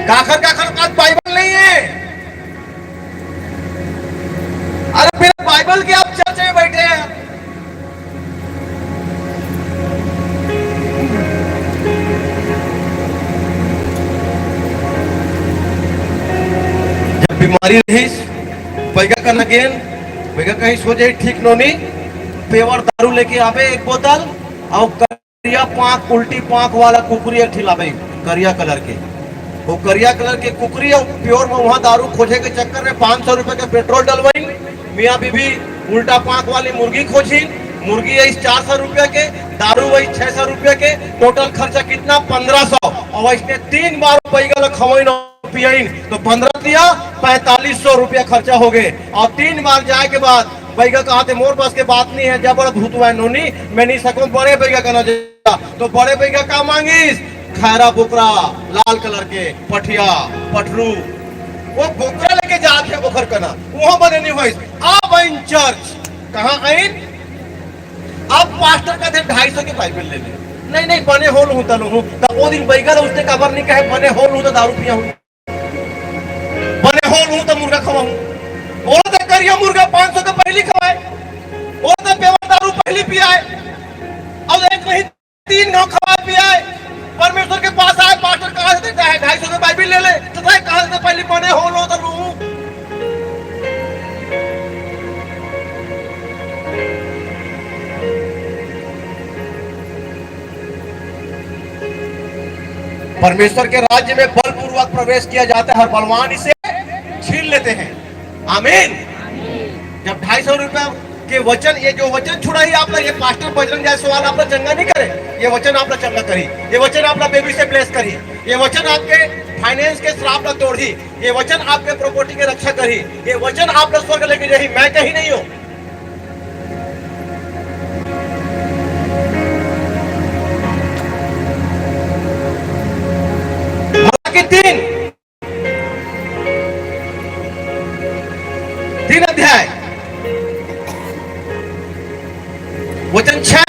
काखर पास बाइबल नहीं है। अरे बिना बाइबल के आप चर्च में बैठे हैं। जब बीमारी रही, पैगा का नगेन, पैगा कहीं सो जाए ठीक नोनी, पेवर दारू लेके आवे 1 बोतल, और करिया पांख, उल्टी पांख वाला कुकुरी ठिलावे, करिया कलर के। वो करिया कलर के कुकरी और प्योर में वहां दारू खोजे के चक्कर में 500 रुपए का पेट्रोल डलवाई। मियाँ बीबी उल्टा पांख वाली मुर्गी खोजी, मुर्गी है 400 रुपए के, दारू वही 600 रुपए के, टोटल खर्चा कितना? 1500। और वैसे 3 बार पैगा खवाई पियाइन तो 15 दिया, 4500 रुपया खर्चा हो गए। और 3 बार जाए के बाद बैगा कहा थे मोर बस के बात नहीं है, जब बड़ा भूत हुआ नोनी मैं नहीं सकूं, बड़े बैगा करना चाहिए। तो बड़े बैगा का मांगिस? खैरा बुकरा लाल कलर के, पठिया, पठरू, वो बोकरा लेके जात है ओखर कना वहां बने नहीं हुई अब इन चर्च कहां आइन अब पास्टर का थे 250 के बाइबल ले ले नहीं नहीं बने होल हूं तनु हूं तब वो दिन बैगल उसने खबर नहीं कहे बने होल हूं तो दारू पिया हूं बने होल हूं तो मुर्गा खवाऊं बोलो तो करिया मुर्गा 500 का पहली खवाए बोलो तो पेवर दारू पहली पियाए और एक नहीं 3 गांव खवा पियाए परमेश्वर के पास आए पास्टर कहां से देता है 250 का बाइबल ले ले तो कहां से पहली बने होल हो तो लूं परमेश्वर के राज्य में बलपूर्वक प्रवेश किया जाता है और बलवान इसे छीन लेते हैं आमीन जब 250 रुपया के वचन ये जो वचन छुड़ा ही आपका ये पास्टर बजरंग जायसवाल आपका चंगा नहीं करे ये वचन आपका चंगा करी ये वचन आपका बेबी से ब्लेस करी ये वचन आपके फाइनेंस के श्राप का तोड़ी ये वचन आपके प्रॉपर्टी के रक्षा करी ये वचन आपका स्वर्ग लेके जाही मैं कहीं नहीं हूं तीन अध्याय वचन 6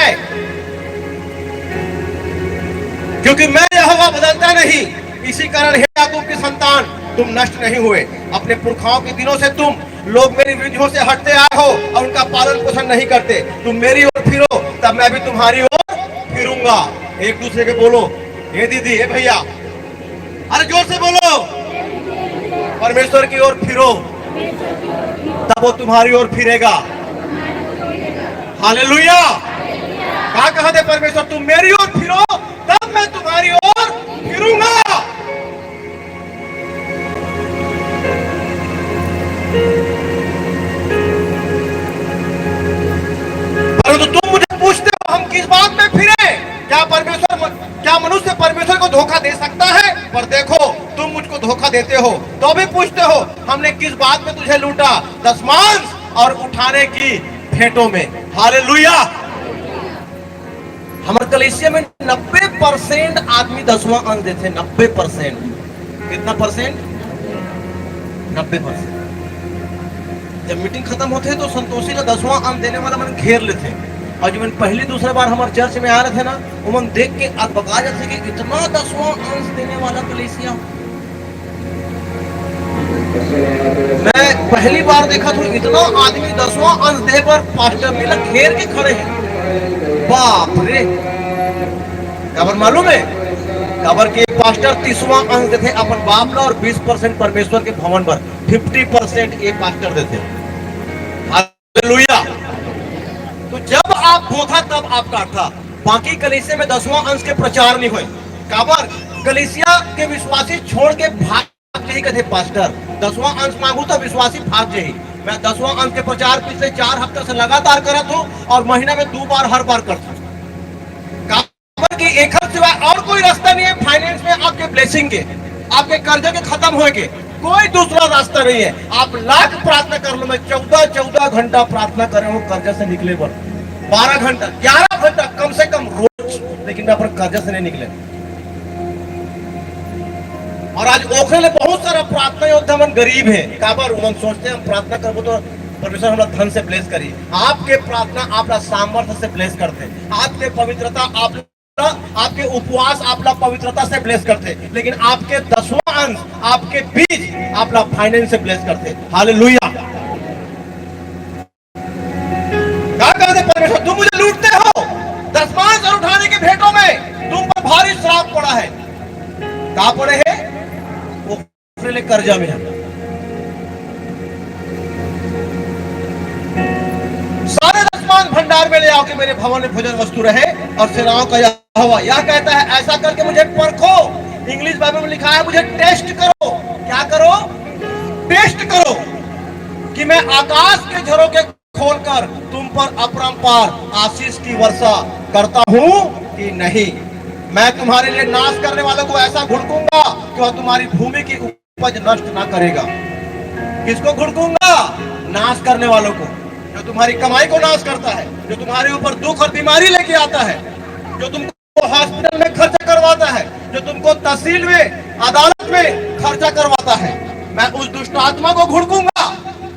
क्योंकि मैं यहोवा बदलता नहीं इसी कारण हे याकूब की संतान तुम नष्ट नहीं हुए अपने पुरखाओं के दिनों से तुम लोग मेरी विधियों से हटते आए हो और उनका पालन पोषण नहीं करते तुम मेरी ओर फिरो तब मैं भी तुम्हारी ओर फिरूंगा एक दूसरे के बोलो ये दीदी ये भैया अरे जोर से बोलो परमेश्वर की ओर फिरो तब वो तुम्हारी ओर फिरेगा हालेलुया कहा थे परमेश्वर तुम मेरी ओर फिरो तब मैं तुम्हारी ओर फिरूंगा परंतु तुम मुझे पूछते हो हम किस बात में फिरे क्या मनुष्य परमेश्वर को धोखा दे सकता है पर देखो तुम मुझको धोखा देते हो तो भी पूछते हो हमने किस बात में तुझे लूटा दशमांश और उठाने की भेंटों में हालेलुया हमारे कलीसिया में 90% आदमी 10वां अंश देते 90% कितना परसेंट 90% जब मीटिंग खत्म होते तो संतोषी का 10वां अंश देने वाला मन घेर लेते और जब मैंने पहली दूसरा बार हमारे चर्च में आ रहे थे ना वो मन देख के आप बका जाते कि इतना 10वां अंश देने वाला कलीसिया मैं पहली बार देखा तो इतना आदमी 10वां अंश दे पर पास्टर मिला घेर के खड़े हैं बाप रे खबर मालूम है खबर के पास्टर 30वां अंश देते अपन बाप का और 20% परमेश्वर के भवन पर 50% एक पास्टर देते हालेलुया तो जब आप धोखा तब आपका था बाकी कलीसिया में 10वां अंश के प्रचार नहीं हुए काबर कलीसिया के विश्वासी छोड़ के भाग यही कहते पास्टर 10वां अंश मांगू तो विश्वासी भाग यही मैं 10वां अंश के प्रचार पिछले 4 हफ्ते से लगातार करता हूँ और महीना में 2 बार हर बार करता हूँ काबर की एक सिवाय और कोई रास्ता नहीं है फाइनेंस में आपके ब्लेसिंग के आपके कर्जे के खत्म होए के कोई दूसरा रास्ता नहीं है आप लाख प्रार्थना कर लो मैं 14 घंटा प्रार्थना कर रहा हूँ कर्जा से निकले पर 12 घंटा 11 घंटा कम से कम रोज लेकिन मैं अपने कर्जा से नहीं निकले और आज ओखरे ले बहुत सारा प्रार्थना योद्धा मन गरीब है काबर मन सोचते हैं हम प्रार्थना करबो तो परमेश्वर हमरा धन से ब्लेस करी आपके प्रार्थना आपका सामर्थ्य से ब्लेस करते आपके पवित्रता आपके उपवास आपला पवित्रता से ब्लेस करते लेकिन आपके 10वां अंश आपके बीज आपला फाइनेंस से ब्लेस करते हालेलुया क्या कहते परमेश्वर तुम मुझे लूटते हो दशमांश और उठाने के भेंटों में तुम पर भारी श्राप पड़ा है कहां पड़े है ले कर्जा में सारे दशमांश भंडार में ले आओ कि मेरे भवन में भोजन वस्तु रहे और सेनाओं का यहोवा यह कहता है ऐसा करके मुझे परखो इंग्लिश बाइबल में लिखा है मुझे टेस्ट करो क्या करो टेस्ट करो कि मैं आकाश के झरोखे खोलकर तुम पर अपरंपार आशीष की वर्षा करता हूं कि नहीं मैं तुम्हारे लिए नाश करने वालों को ऐसा घुड़कूंगा कि वह तुम्हारी भूमि की उपज नष्ट ना करेगा किसको घुड़कूंगा नाश करने वालों को जो तुम्हारी कमाई को नाश करता है जो तुम्हारे ऊपर दुख और बीमारी लेके आता है जो तुमको हॉस्पिटल में खर्चा करवाता है जो तुमको तहसील में अदालत में खर्चा करवाता है मैं उस दुष्ट आत्मा को घुड़कूंगा,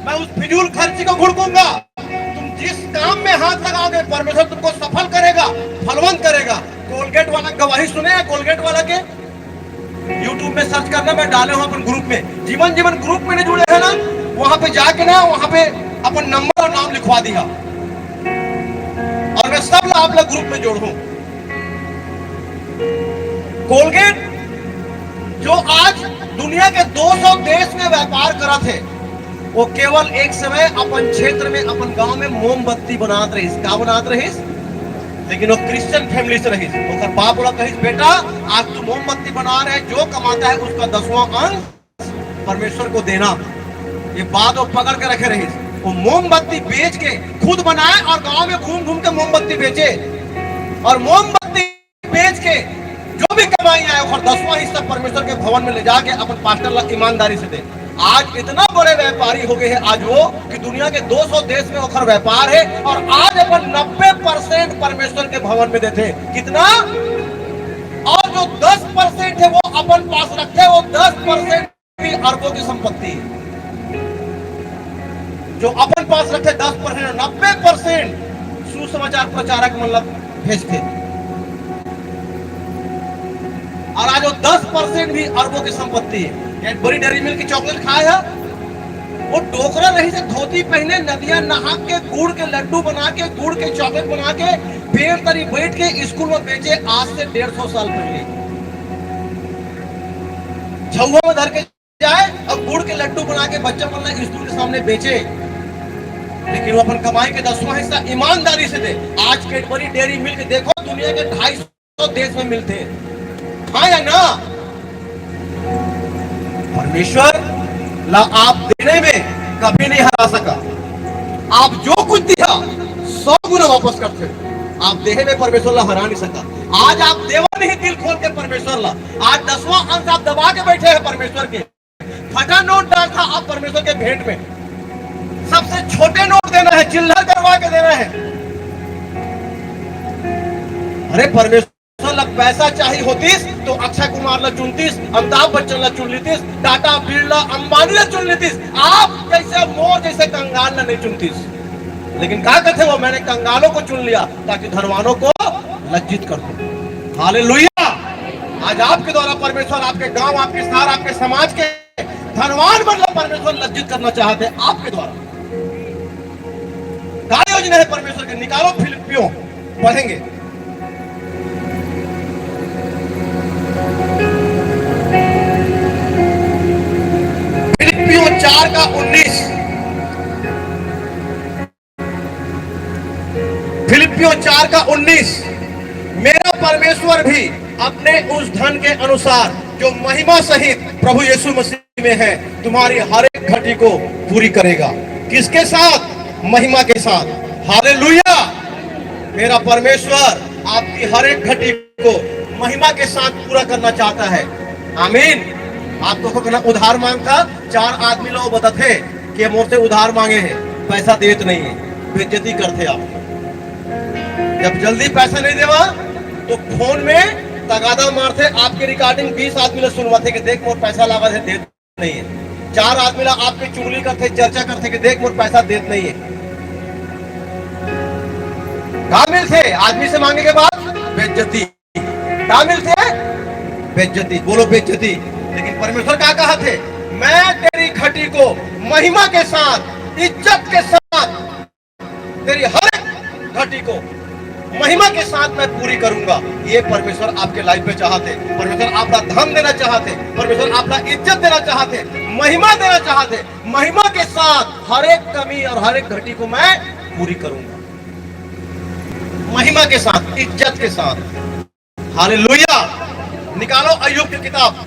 मैं उस फिजूल खर्ची को घुड़कूंगा। तुम जिस काम में हाथ लगाओगे परमेश्वर तुमको सफल करेगा, फलवंत करेगा। कोलगेट वाला गवाही सुने हैं? कोलगेट वाला के यूट्यूब में सर्च करना, मैं डाले हूं अपन ग्रुप में। जीवन जीवन ग्रुप में नहीं जुड़े हैं ना, वहां पे जाके ना वहां पे अपन नंबर और नाम लिखवा दिया और मैं सब आप लोग ग्रुप में जोड़ू। कोलगेट जो आज दुनिया के 200 देश में व्यापार करा थे, वो केवल एक समय अपन क्षेत्र में अपन गांव में मोमबत्ती बनात रही। क्या बनात रही? लेकिन वो क्रिश्चियन फैमिली से रही। तो बाप बोला कही बेटा आज तू मोमबत्ती बना रहे, जो कमाता है उसका 10वां अंश परमेश्वर को देना। ये बात वो पकड़ के रखे रही। वो मोमबत्ती बेच के खुद बनाए और गांव में घूम घूम के मोमबत्ती बेचे, और मोमबत्ती बेच के जो भी कमाई आए और 10वां हिस्सा परमेश्वर के भवन में ले जाके अपन पास्टर ला ईमानदारी से दे। आज इतना बड़े व्यापारी हो गए हैं आज वो कि दुनिया के 200 देश में ओखर व्यापार है, और आज अपन 90% परमेश्वर के भवन में देते। कितना? और जो 10% है वो अपन पास रखते हैं, वो 10% भी अरबों की संपत्ति है। जो अपन पास रखे 10%, 90% सुसमाचार प्रचारक मतलब भेजते, और आज वो 10% भी अरबों की संपत्ति है। एक बड़ी डेयरी मिल्क की चॉकलेट खाया, वो टोकरा रही से धोती पहने, नदियां नहा के, गुड़ के लड्डू बना के, गुड़ के चॉकलेट बना के पेड़ तरी बैठ के स्कूल में बेचे। आज से 150 साल पहले झुआ में धर के जाए और गुड़ के लड्डू बना के बच्चा मतलब स्कूल के सामने बेचे। लेकिन वो अपन कमाई के 10वां हिस्सा ईमानदारी से दे। आज कैडबरी डेयरी मिल्क देखो दुनिया के 250 देश में मिलते हैं, हाँ या ना? परमेश्वर ला आप देने में कभी नहीं हरा सका। आप जो कुछ दिया 100 गुना वापस करते। आप देहे में परमेश्वर ला हरा नहीं सका। आज आप देवा नहीं दिल खोल के परमेश्वर ला। आज 10वां अंश आप दबा के बैठे हैं परमेश्वर के। फटा नोट डाल था आप परमेश्वर के भेंट में। सबसे छोटे नोट देना है, चिल्लर करवा के देना है। अरे परमेश्वर पैसा चाहिए होतीस तो अक्षय कुमार ला चुनतीस, अमिताभ बच्चन ला चुन लेतीस, टाटा बिरला अंबानी ला चुन लेतीस। आप जैसे मोर जैसे कंगाल ला नहीं चुनतीस। लेकिन क्या कहते वो, मैंने कंगालों को चुन लिया ताकि धनवानों को लज्जित कर दूं। हालेलुया। आज आपके द्वारा परमेश्वर आपके गांव, आपके शहर, आपके समाज के धनवान मतलब परमेश्वर लज्जित करना चाहते हैं आपके द्वारा। क्या योजना है परमेश्वर की? निकालो फिलिपियों, पढ़ेंगे। फिलिपियों 4 का 19। फिलिपियों 4 का 19। मेरा परमेश्वर भी अपने उस धन के अनुसार जो महिमा सहित प्रभु यीशु मसीह में है तुम्हारी हर एक घटी को पूरी करेगा। किसके साथ? महिमा के साथ। हालेलुया। मेरा परमेश्वर आपकी हर एक घटी को महिमा के साथ पूरा करना चाहता है। आमीन। आपको कहना उधार मांगता, 4 आदमी लोग बताते कि मुझसे उधार मांगे हैं, पैसा देत नहीं है, बेइज्जती करते आप। जब जल्दी पैसा नहीं देवा तो फोन में तगादा मारते, आपके रिकॉर्डिंग 20 आदमी लोग सुनवाते कि देख मोर पैसा लगा है, देत नहीं है। 4 आदमी लोग आपकी चुगली करते, चर्चा करते कि देख मोर पैसा देत नहीं है। कामिल थे आदमी से मांगे के बाद बेइज्जती। कामिल थे बेइज्जती, बोलो बेइज्जती। लेकिन परमेश्वर क्या कहा थे? मैं तेरी घटी को महिमा के साथ, इज्जत के साथ, तेरी हर एक घटी को महिमा के साथ मैं पूरी करूंगा। ये परमेश्वर आपके लाइफ में चाहते। परमेश्वर आपका धन देना चाहते, परमेश्वर आपका इज्जत देना चाहते, महिमा देना चाहते। महिमा के साथ हर एक कमी और हर एक घटी को मैं पूरी करूंगा, महिमा के साथ, इज्जत के साथ। हालेलुया। निकालो अय्यूब की किताब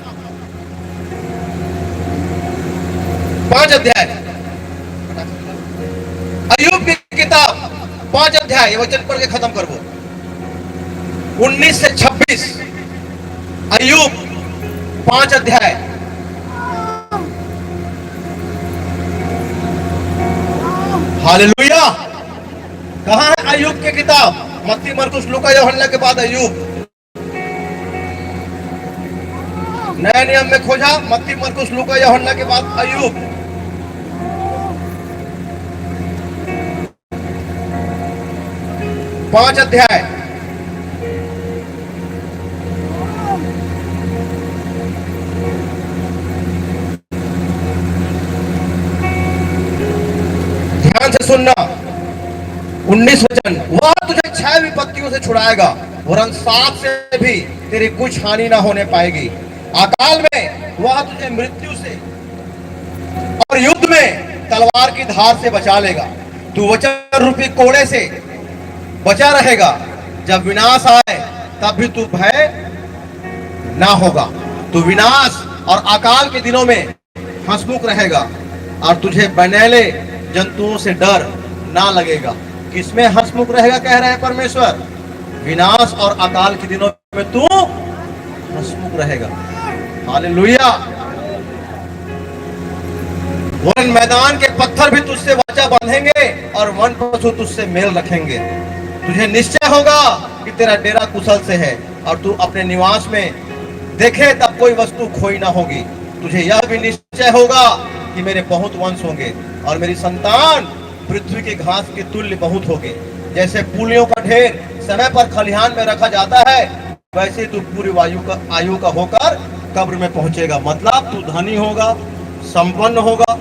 5 अध्याय। अय्यूब की किताब 5 अध्याय, वचन पढ़ के खत्म करबो। 19 से 26 अय्यूब 5 अध्याय। हालेलुया। कहां है अय्यूब की किताब? मत्ती, मरकुस, लूका, यूहन्ना के बाद अय्यूब। नए नियम में खोजा, मत्ती, मरकुस, लूका, यूहन्ना के बाद अय्यूब। पांच अध्याय। ध्यान से सुनना। 19 वचन, वह तुझे 6 विपत्तियों से छुड़ाएगा, वरन 7 से भी तेरी कुछ हानि ना होने पाएगी। अकाल में वह तुझे मृत्यु से और युद्ध में तलवार की धार से बचा लेगा। तू वचन रूपी कोड़े से बचा रहेगा। जब विनाश आए तब भी तू भय ना होगा। तू विनाश और अकाल के दिनों में हंसमुख रहेगा और तुझे बनैले जंतुओं से डर ना लगेगा। किसमें हंसमुख रहेगा कह रहे हैं परमेश्वर? विनाश और अकाल के दिनों में तू हंसमुख रहेगा। हालेलुया। वरन मैदान के पत्थर भी तुझसे वाचा बांधेंगे और वन पशु तुझसे मेल रखेंगे। तुझे निश्चय होगा कि तेरा डेरा कुशल से है और तू अपने निवास में देखे तब कोई वस्तु खोई ना होगी। तुझे यह भी निश्चय होगा कि मेरे बहुत वंश होंगे और मेरी संतान पृथ्वी के घास के तुल्य बहुत होगी। जैसे पूलियों का ढेर समय पर खलिहान में रखा जाता है, वैसे तू पूरी आयु का होकर कब्र में पहुंचेगा। मतलब तू धनी होगा, संपन्न होगा,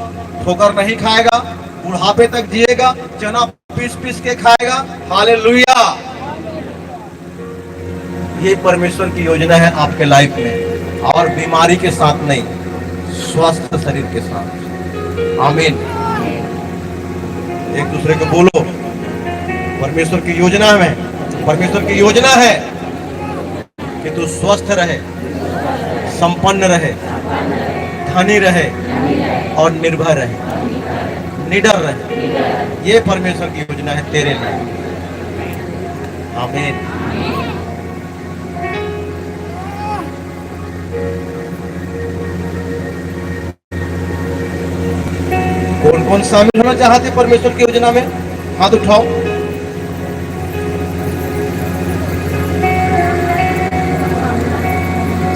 ठोकर नहीं खाएगा, बुढ़ापे तक जिएगा, चना पीस पीस के खाएगा। हालेलुया। ये परमेश्वर की योजना है आपके लाइफ में, और बीमारी के साथ नहीं, स्वस्थ शरीर के साथ। आमीन। एक दूसरे को बोलो, परमेश्वर की योजना में, परमेश्वर की योजना है कि तू स्वस्थ रहे, संपन्न रहे, धनी रहे और निर्भर रहे, निडर रहे। ये परमेश्वर की योजना है तेरे लिए। आमीन। कौन कौन शामिल होना चाहते परमेश्वर की योजना में? हाथ उठाओ।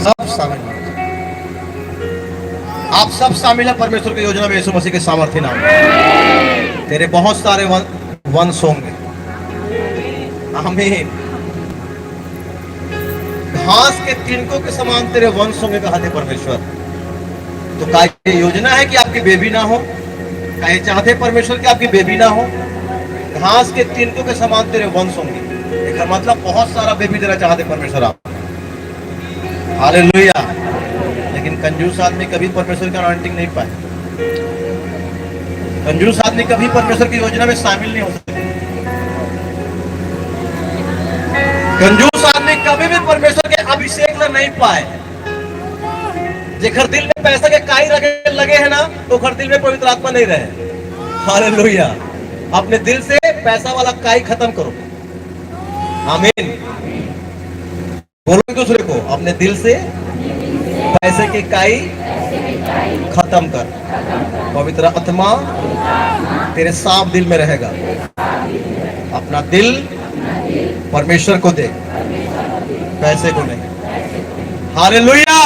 सब शामिल। आप सब शामिल हैं परमेश्वर की योजना में यीशु मसीह के सामर्थ्य नाम में। तेरे बहुत सारे वंश होंगे। आमीन। घास के तिनकों के समान तेरे वंश होंगे कहते परमेश्वर। तो क्या ये योजना है कि आपकी बेबी ना हो? क्या ये चाहते परमेश्वर कि आपकी बेबी ना हो? घास के तिनकों के समान तेरे वंश होंगे। इसका मतलब बहुत सारा बेबी देना चाहते परमेश्वर आप। हालेलुया। लेकिन कंजूस आदमी कभी परमेश्वर का अनॉइंटिंग नहीं पाए। कंजूस आदमी कभी परमेश्वर की योजना में शामिल नहीं हो सकते। कंजूस आदमी कभी भी परमेश्वर के अभिषेक में नहीं पाए। जेकर दिल में पैसा के काई लगे है ना, तो हर दिल में पवित्र आत्मा नहीं रहे। हालेलुया। अपने दिल से पैसा वाला काई खत्म करो। आमीन। बोलो दूसरे को, अपने दिल से पैसे की काई खत्म कर। पवित्र आत्मा तेरे साफ दिल में रहेगा। अपना दिल परमेश्वर को दे, पैसे को नहीं। हालेलुया।